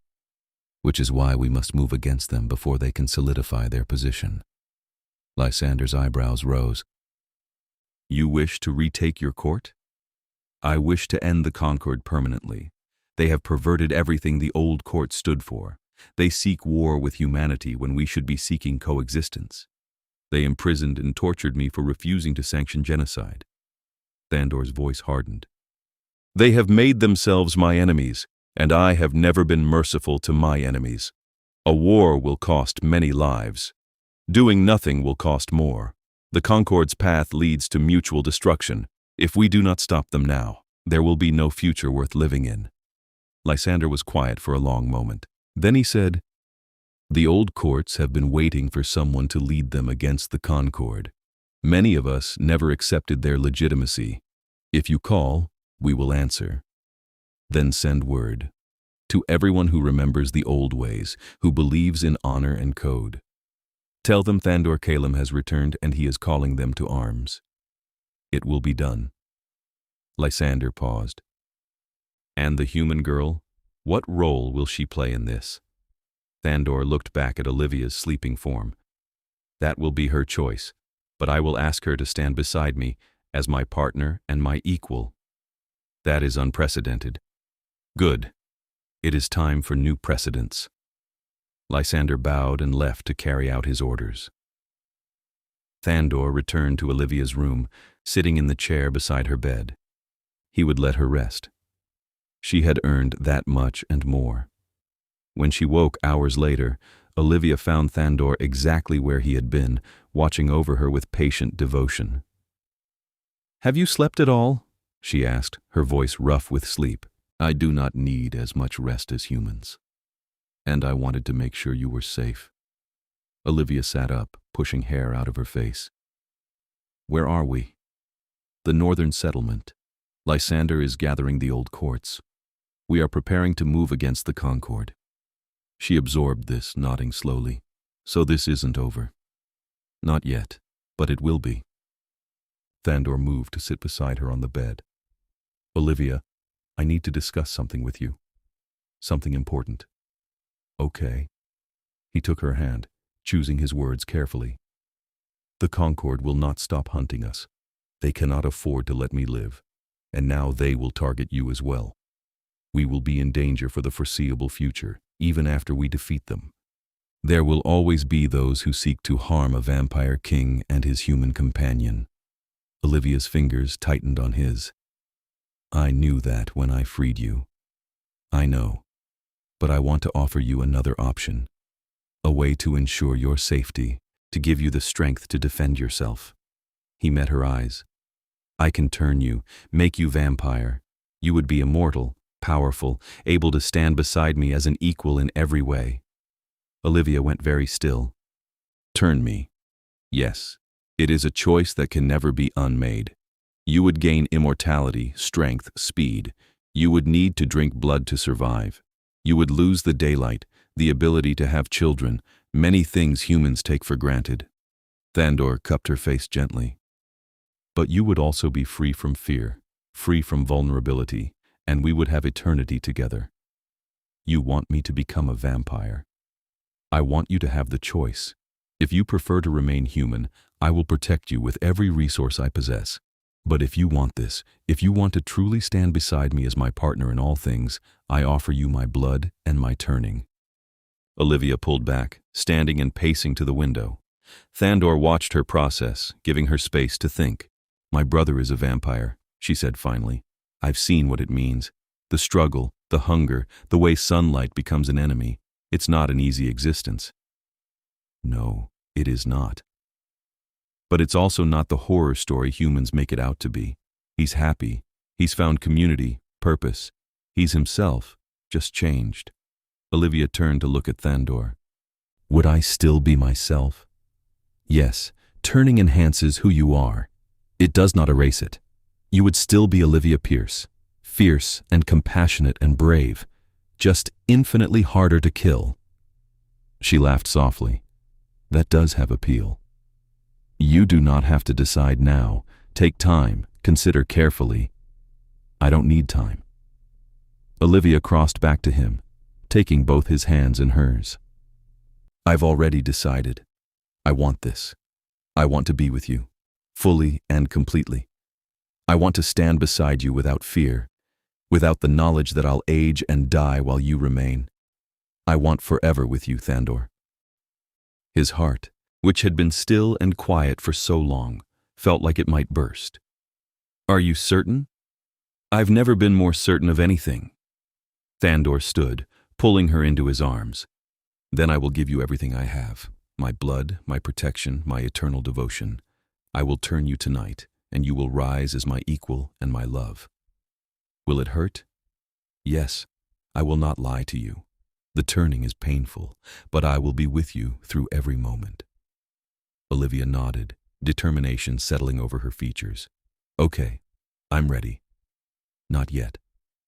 which is why we must move against them before they can solidify their position. Lysander's eyebrows rose. You wish to retake your court? I wish to end the Concord permanently. They have perverted everything the old court stood for. They seek war with humanity when we should be seeking coexistence. They imprisoned and tortured me for refusing to sanction genocide. Thandor's voice hardened. They have made themselves my enemies, and I have never been merciful to my enemies. A war will cost many lives. Doing nothing will cost more. The Concord's path leads to mutual destruction. If we do not stop them now, there will be no future worth living in. Lysander was quiet for a long moment. Then he said, The old courts have been waiting for someone to lead them against the Concord. Many of us never accepted their legitimacy. If you call, we will answer. Then send word to everyone who remembers the old ways, who believes in honor and code. Tell them Thandor Caelum has returned and he is calling them to arms. It will be done. Lysander paused. And the human girl? What role will she play in this? Thandor looked back at Olivia's sleeping form. That will be her choice, but I will ask her to stand beside me as my partner and my equal. That is unprecedented. Good. It is time for new precedents. Lysander bowed and left to carry out his orders. Thandor returned to Olivia's room, sitting in the chair beside her bed. He would let her rest. She had earned that much and more. When she woke hours later, Olivia found Thandor exactly where he had been, watching over her with patient devotion. Have you slept at all? She asked, her voice rough with sleep. I do not need as much rest as humans. And I wanted to make sure you were safe. Olivia sat up, pushing hair out of her face. Where are we? The northern settlement. Lysander is gathering the old courts. We are preparing to move against the Concord. She absorbed this, nodding slowly. So this isn't over. Not yet, but it will be. Thandor moved to sit beside her on the bed. Olivia, I need to discuss something with you. Something important. Okay. He took her hand, choosing his words carefully. The Concord will not stop hunting us. They cannot afford to let me live, and now they will target you as well. We will be in danger for the foreseeable future, even after we defeat them. There will always be those who seek to harm a vampire king and his human companion. Olivia's fingers tightened on his. I knew that when I freed you. I know, but I want to offer you another option. A way to ensure your safety, to give you the strength to defend yourself. He met her eyes. I can turn you, make you vampire. You would be immortal, powerful, able to stand beside me as an equal in every way. Olivia went very still. Turn me. Yes, it is a choice that can never be unmade. You would gain immortality, strength, speed. You would need to drink blood to survive. You would lose the daylight, the ability to have children, many things humans take for granted. Thandor cupped her face gently. But you would also be free from fear, free from vulnerability, and we would have eternity together. You want me to become a vampire. I want you to have the choice. If you prefer to remain human, I will protect you with every resource I possess. But if you want this, if you want to truly stand beside me as my partner in all things, I offer you my blood and my turning. Olivia pulled back, standing and pacing to the window. Thandor watched her process, giving her space to think. My brother is a vampire, she said finally. I've seen what it means. The struggle, the hunger, the way sunlight becomes an enemy. It's not an easy existence. No, it is not. But it's also not the horror story humans make it out to be. He's happy. He's found community, purpose. He's himself, just changed. Olivia turned to look at Thandor. Would I still be myself? Yes, turning enhances who you are. It does not erase it. You would still be Olivia Pierce, fierce and compassionate and brave, just infinitely harder to kill. She laughed softly. That does have appeal. You do not have to decide now. Take time, consider carefully. I don't need time. Olivia crossed back to him, taking both his hands in hers. I've already decided. I want this. I want to be with you, fully and completely. I want to stand beside you without fear, without the knowledge that I'll age and die while you remain. I want forever with you, Thandor. His heart, which had been still and quiet for so long, felt like it might burst. Are you certain? I've never been more certain of anything. Thandor stood, pulling her into his arms. Then I will give you everything I have, my blood, my protection, my eternal devotion. I will turn you tonight, and you will rise as my equal and my love. Will it hurt? Yes, I will not lie to you. The turning is painful, but I will be with you through every moment. Olivia nodded, determination settling over her features. Okay, I'm ready. Not yet.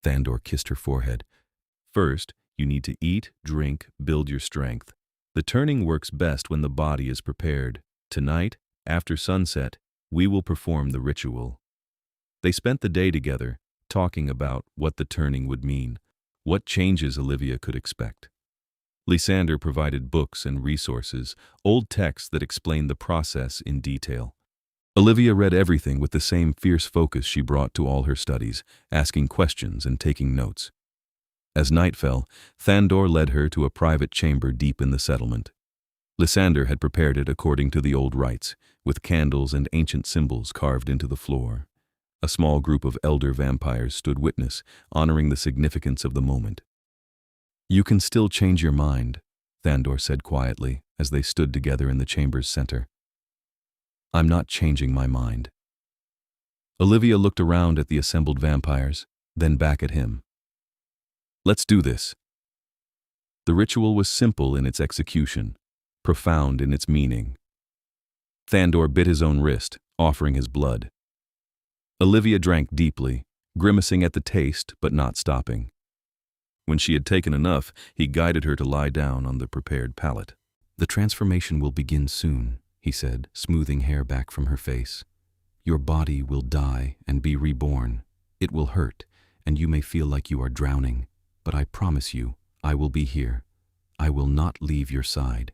Thandor kissed her forehead. First, you need to eat, drink, build your strength. The turning works best when the body is prepared. Tonight, after sunset, we will perform the ritual. They spent the day together, talking about what the turning would mean, what changes Olivia could expect. Lysander provided books and resources, old texts that explained the process in detail. Olivia read everything with the same fierce focus she brought to all her studies, asking questions and taking notes. As night fell, Thandor led her to a private chamber deep in the settlement. Lysander had prepared it according to the old rites, with candles and ancient symbols carved into the floor. A small group of elder vampires stood witness, honoring the significance of the moment. You can still change your mind, Thandor said quietly as they stood together in the chamber's center. I'm not changing my mind. Olivia looked around at the assembled vampires, then back at him. Let's do this. The ritual was simple in its execution, profound in its meaning. Thandor bit his own wrist, offering his blood. Olivia drank deeply, grimacing at the taste but not stopping. When she had taken enough, he guided her to lie down on the prepared pallet. The transformation will begin soon, he said, smoothing hair back from her face. Your body will die and be reborn. It will hurt, and you may feel like you are drowning, but I promise you, I will be here. I will not leave your side.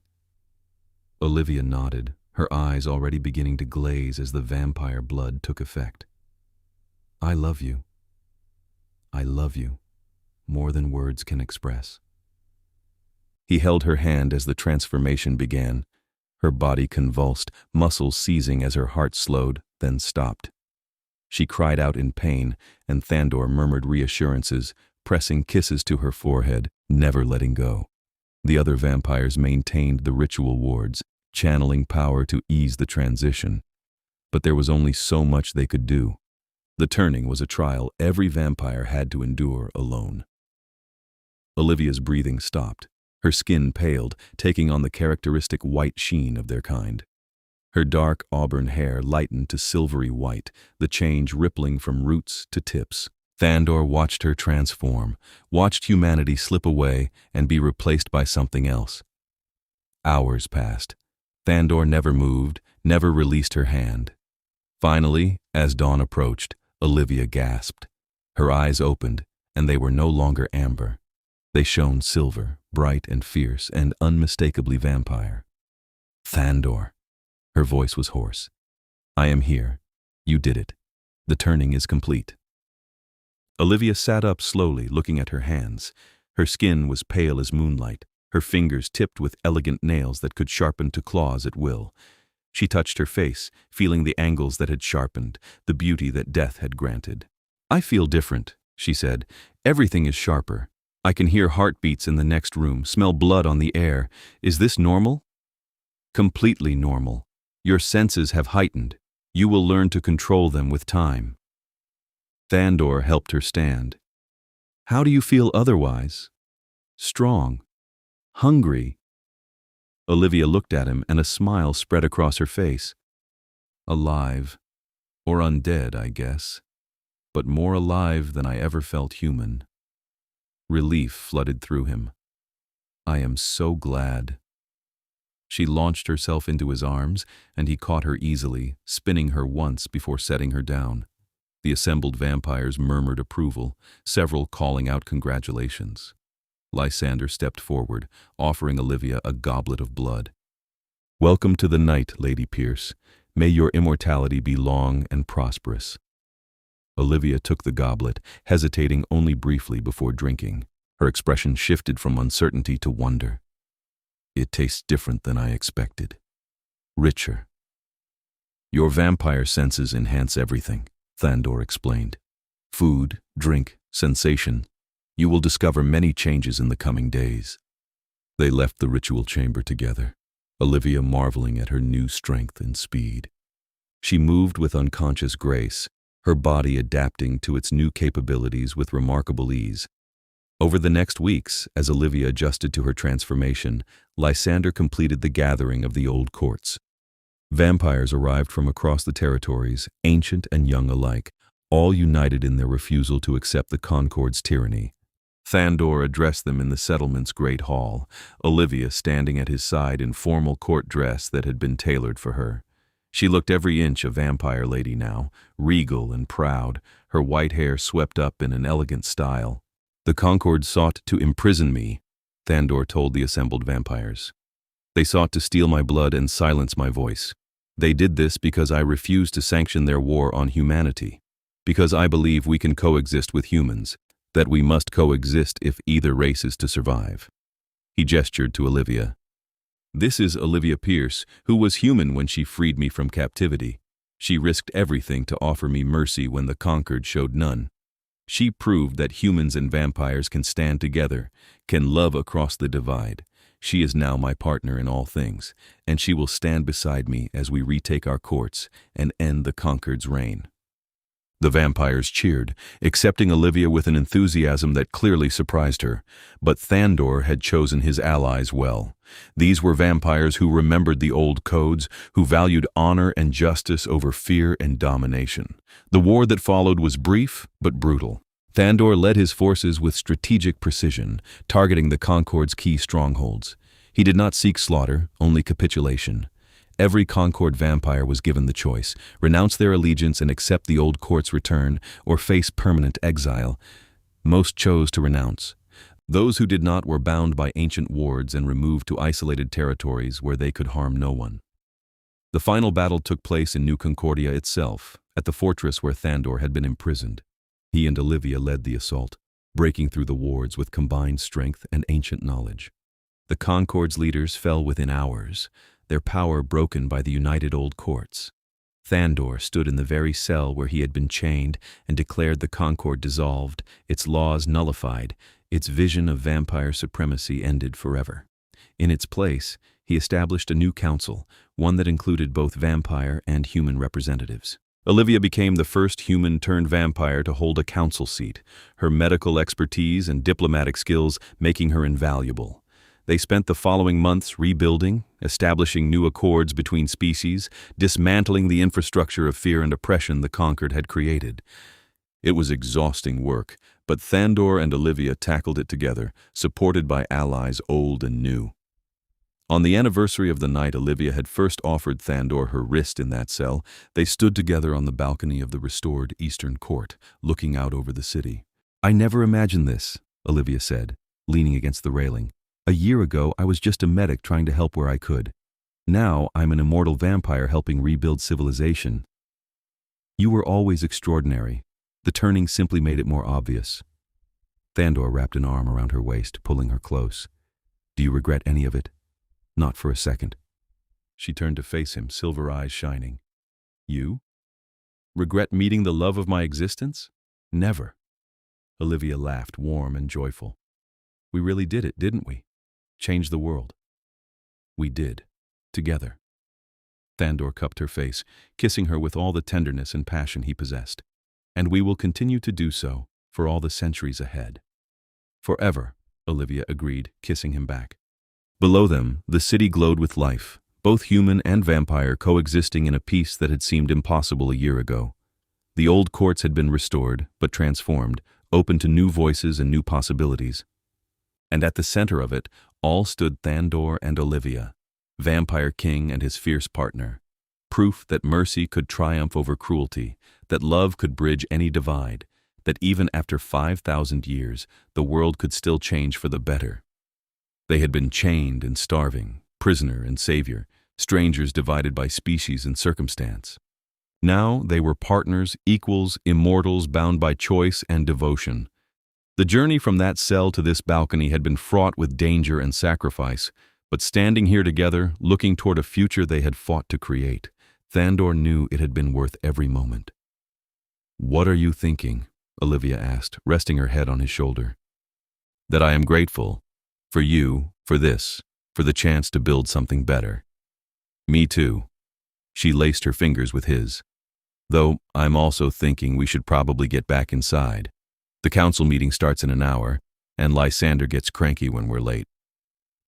Olivia nodded, her eyes already beginning to glaze as the vampire blood took effect. I love you. I love you, more than words can express. He held her hand as the transformation began. Her body convulsed, muscles seizing as her heart slowed, then stopped. She cried out in pain, and Thandor murmured reassurances, pressing kisses to her forehead, never letting go. The other vampires maintained the ritual wards, channeling power to ease the transition. But there was only so much they could do. The turning was a trial every vampire had to endure alone. Olivia's breathing stopped. Her skin paled, taking on the characteristic white sheen of their kind. Her dark auburn hair lightened to silvery white, the change rippling from roots to tips. Thandor watched her transform, watched humanity slip away and be replaced by something else. Hours passed. Thandor never moved, never released her hand. Finally, as dawn approached, Olivia gasped. Her eyes opened, and they were no longer amber. They shone silver, bright and fierce, and unmistakably vampire. Thandor. Her voice was hoarse. I am here. You did it. The turning is complete. Olivia sat up slowly, looking at her hands. Her skin was pale as moonlight, her fingers tipped with elegant nails that could sharpen to claws at will. She touched her face, feeling the angles that had sharpened, the beauty that death had granted. I feel different, she said. Everything is sharper. I can hear heartbeats in the next room, smell blood on the air. Is this normal? Completely normal. Your senses have heightened. You will learn to control them with time. Thandor helped her stand. How do you feel otherwise? Strong. Hungry. Olivia looked at him and a smile spread across her face. Alive. Or undead, I guess. But more alive than I ever felt human. Relief flooded through him. I am so glad. She launched herself into his arms, and he caught her easily, spinning her once before setting her down. The assembled vampires murmured approval, several calling out congratulations. Lysander stepped forward, offering Olivia a goblet of blood. Welcome to the night, Lady Pierce. May your immortality be long and prosperous. Olivia took the goblet, hesitating only briefly before drinking. Her expression shifted from uncertainty to wonder. It tastes different than I expected. Richer. Your vampire senses enhance everything, Thandor explained. Food, drink, sensation. You will discover many changes in the coming days. They left the ritual chamber together, Olivia marveling at her new strength and speed. She moved with unconscious grace, her body adapting to its new capabilities with remarkable ease. Over the next weeks, as Olivia adjusted to her transformation, Lysander completed the gathering of the old courts. Vampires arrived from across the territories, ancient and young alike, all united in their refusal to accept the Concord's tyranny. Thandor addressed them in the settlement's great hall, Olivia standing at his side in formal court dress that had been tailored for her. She looked every inch a vampire lady now, regal and proud, her white hair swept up in an elegant style. The Concord sought to imprison me, Thandor told the assembled vampires. They sought to steal my blood and silence my voice. They did this because I refused to sanction their war on humanity, because I believe we can coexist with humans, that we must coexist if either race is to survive. He gestured to Olivia. This is Olivia Pierce, who was human when she freed me from captivity. She risked everything to offer me mercy when the conquered showed none. She proved that humans and vampires can stand together, can love across the divide. She is now my partner in all things, and she will stand beside me as we retake our courts and end the conquered's reign. The vampires cheered, accepting Olivia with an enthusiasm that clearly surprised her. But Thandor had chosen his allies well. These were vampires who remembered the old codes, who valued honor and justice over fear and domination. The war that followed was brief but brutal. Thandor led his forces with strategic precision, targeting the Concord's key strongholds. He did not seek slaughter, only capitulation. Every Concord vampire was given the choice: renounce their allegiance and accept the old court's return, or face permanent exile. Most chose to renounce. Those who did not were bound by ancient wards and removed to isolated territories where they could harm no one. The final battle took place in New Concordia itself, at the fortress where Thandor had been imprisoned. He and Olivia led the assault, breaking through the wards with combined strength and ancient knowledge. The Concord's leaders fell within hours, their power broken by the united old courts. Thandor stood in the very cell where he had been chained and declared the Concord dissolved, its laws nullified, its vision of vampire supremacy ended forever. In its place, he established a new council, one that included both vampire and human representatives. Olivia became the first human-turned-vampire to hold a council seat, her medical expertise and diplomatic skills making her invaluable. They spent the following months rebuilding, establishing new accords between species, dismantling the infrastructure of fear and oppression the conquered had created. It was exhausting work, but Thandor and Olivia tackled it together, supported by allies old and new. On the anniversary of the night Olivia had first offered Thandor her wrist in that cell, they stood together on the balcony of the restored Eastern Court, looking out over the city. "I never imagined this," Olivia said, leaning against the railing. "A year ago, I was just a medic trying to help where I could. Now, I'm an immortal vampire helping rebuild civilization. You were always extraordinary. The turning simply made it more obvious." Thandor wrapped an arm around her waist, pulling her close. "Do you regret any of it?" "Not for a second." She turned to face him, silver eyes shining. "You? Regret meeting the love of my existence? Never." Olivia laughed, warm and joyful. "We really did it, didn't we? Changed the world." "We did. Together." Thandor cupped her face, kissing her with all the tenderness and passion he possessed. "And we will continue to do so for all the centuries ahead." "Forever," Olivia agreed, kissing him back. Below them, the city glowed with life, both human and vampire coexisting in a peace that had seemed impossible a year ago. The old courts had been restored, but transformed, open to new voices and new possibilities. And at the center of it, all stood Thandor and Olivia, Vampire King and his fierce partner. Proof that mercy could triumph over cruelty, that love could bridge any divide, that even after 5,000 years, the world could still change for the better. They had been chained and starving, prisoner and savior, strangers divided by species and circumstance. Now they were partners, equals, immortals bound by choice and devotion. The journey from that cell to this balcony had been fraught with danger and sacrifice, but standing here together, looking toward a future they had fought to create, Thandor knew it had been worth every moment. "What are you thinking?" Olivia asked, resting her head on his shoulder. "That I am grateful. For you, for this, for the chance to build something better." "Me too." She laced her fingers with his. "Though I'm also thinking we should probably get back inside. The council meeting starts in an hour, and Lysander gets cranky when we're late."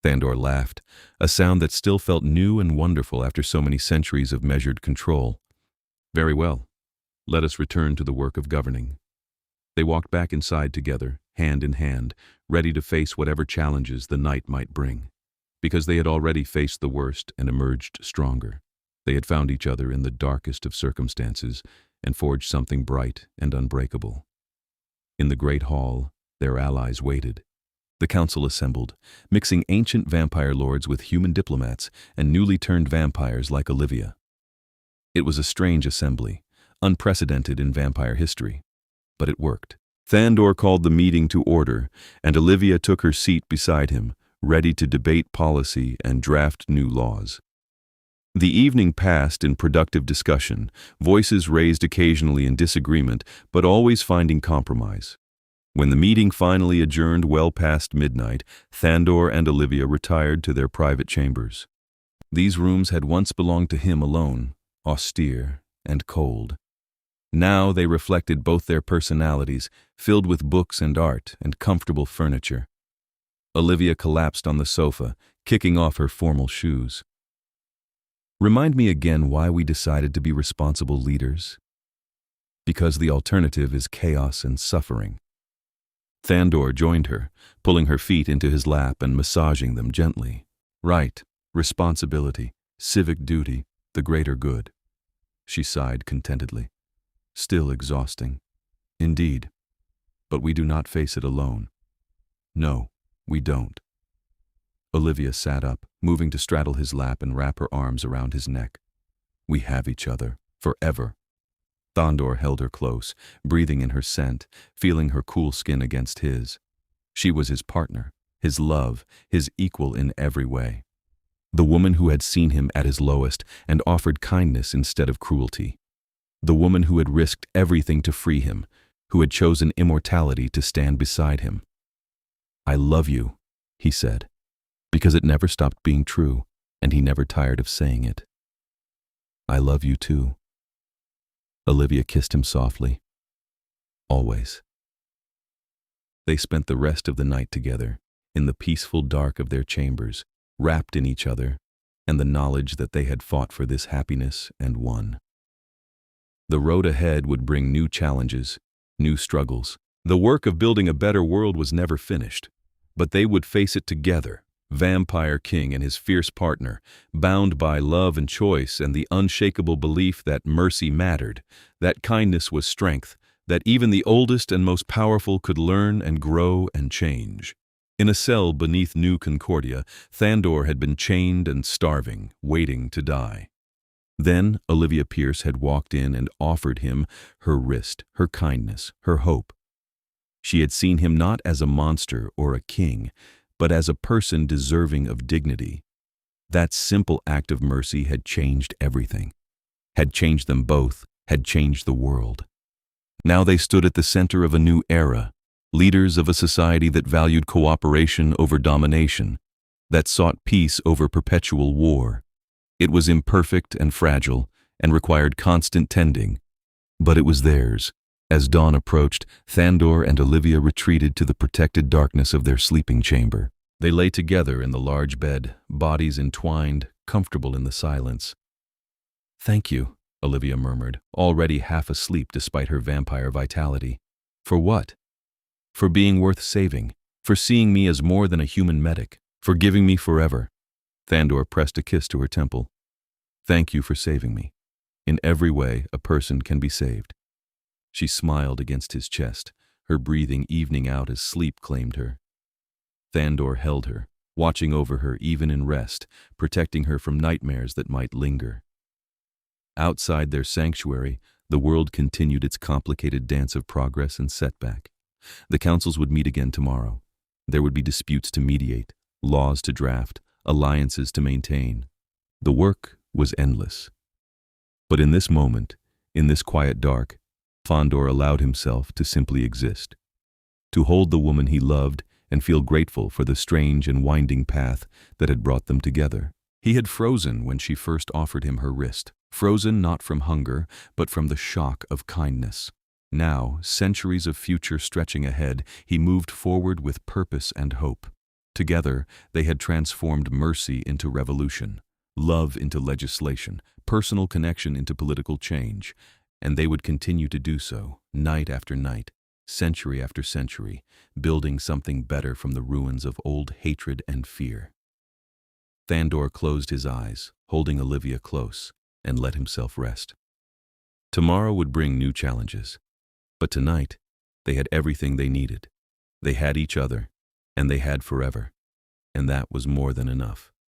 Thandor laughed, a sound that still felt new and wonderful after so many centuries of measured control. "Very well. Let us return to the work of governing." They walked back inside together, hand in hand, ready to face whatever challenges the night might bring. Because they had already faced the worst and emerged stronger. They had found each other in the darkest of circumstances and forged something bright and unbreakable. In the great hall, their allies waited. The council assembled, mixing ancient vampire lords with human diplomats and newly turned vampires like Olivia. It was a strange assembly, unprecedented in vampire history. But it worked. Thandor called the meeting to order, and Olivia took her seat beside him, ready to debate policy and draft new laws. The evening passed in productive discussion, voices raised occasionally in disagreement, but always finding compromise. When the meeting finally adjourned well past midnight, Thandor and Olivia retired to their private chambers. These rooms had once belonged to him alone, austere and cold. Now they reflected both their personalities, filled with books and art and comfortable furniture. Olivia collapsed on the sofa, kicking off her formal shoes. "Remind me again why we decided to be responsible leaders." "Because the alternative is chaos and suffering." Thandor joined her, pulling her feet into his lap and massaging them gently. "Right, responsibility, civic duty, the greater good." She sighed contentedly. "Still exhausting." "Indeed. But we do not face it alone." "No, we don't." Olivia sat up, moving to straddle his lap and wrap her arms around his neck. "We have each other, forever." Thandor held her close, breathing in her scent, feeling her cool skin against his. She was his partner, his love, his equal in every way. The woman who had seen him at his lowest and offered kindness instead of cruelty. The woman who had risked everything to free him, who had chosen immortality to stand beside him. "I love you," he said, because it never stopped being true, and he never tired of saying it. "I love you too." Olivia kissed him softly. Always. They spent the rest of the night together, in the peaceful dark of their chambers, wrapped in each other, and the knowledge that they had fought for this happiness and won. The road ahead would bring new challenges, new struggles. The work of building a better world was never finished, but they would face it together, Vampire King and his fierce partner, bound by love and choice and the unshakable belief that mercy mattered, that kindness was strength, that even the oldest and most powerful could learn and grow and change. In a cell beneath New Concordia, Thandor had been chained and starving, waiting to die. Then Olivia Pierce had walked in and offered him her wrist, her kindness, her hope. She had seen him not as a monster or a king, but as a person deserving of dignity. That simple act of mercy had changed everything, had changed them both, had changed the world. Now they stood at the center of a new era, leaders of a society that valued cooperation over domination, that sought peace over perpetual war. It was imperfect and fragile and required constant tending, but it was theirs. As dawn approached, Thandor and Olivia retreated to the protected darkness of their sleeping chamber. They lay together in the large bed, bodies entwined, comfortable in the silence. "Thank you," Olivia murmured, already half asleep despite her vampire vitality. "For what?" "For being worth saving, for seeing me as more than a human medic, for giving me forever." Thandor pressed a kiss to her temple. "Thank you for saving me. In every way, a person can be saved." She smiled against his chest, her breathing evening out as sleep claimed her. Thandor held her, watching over her even in rest, protecting her from nightmares that might linger. Outside their sanctuary, the world continued its complicated dance of progress and setback. The councils would meet again tomorrow. There would be disputes to mediate, laws to draft, alliances to maintain. The work was endless. But in this moment, in this quiet dark, Thandor allowed himself to simply exist, to hold the woman he loved and feel grateful for the strange and winding path that had brought them together. He had frozen when she first offered him her wrist, frozen not from hunger, but from the shock of kindness. Now, centuries of future stretching ahead, he moved forward with purpose and hope. Together, they had transformed mercy into revolution, love into legislation, personal connection into political change, and they would continue to do so, night after night, century after century, building something better from the ruins of old hatred and fear. Thandor closed his eyes, holding Olivia close, and let himself rest. Tomorrow would bring new challenges, but tonight they had everything they needed. They had each other, and they had forever, and that was more than enough.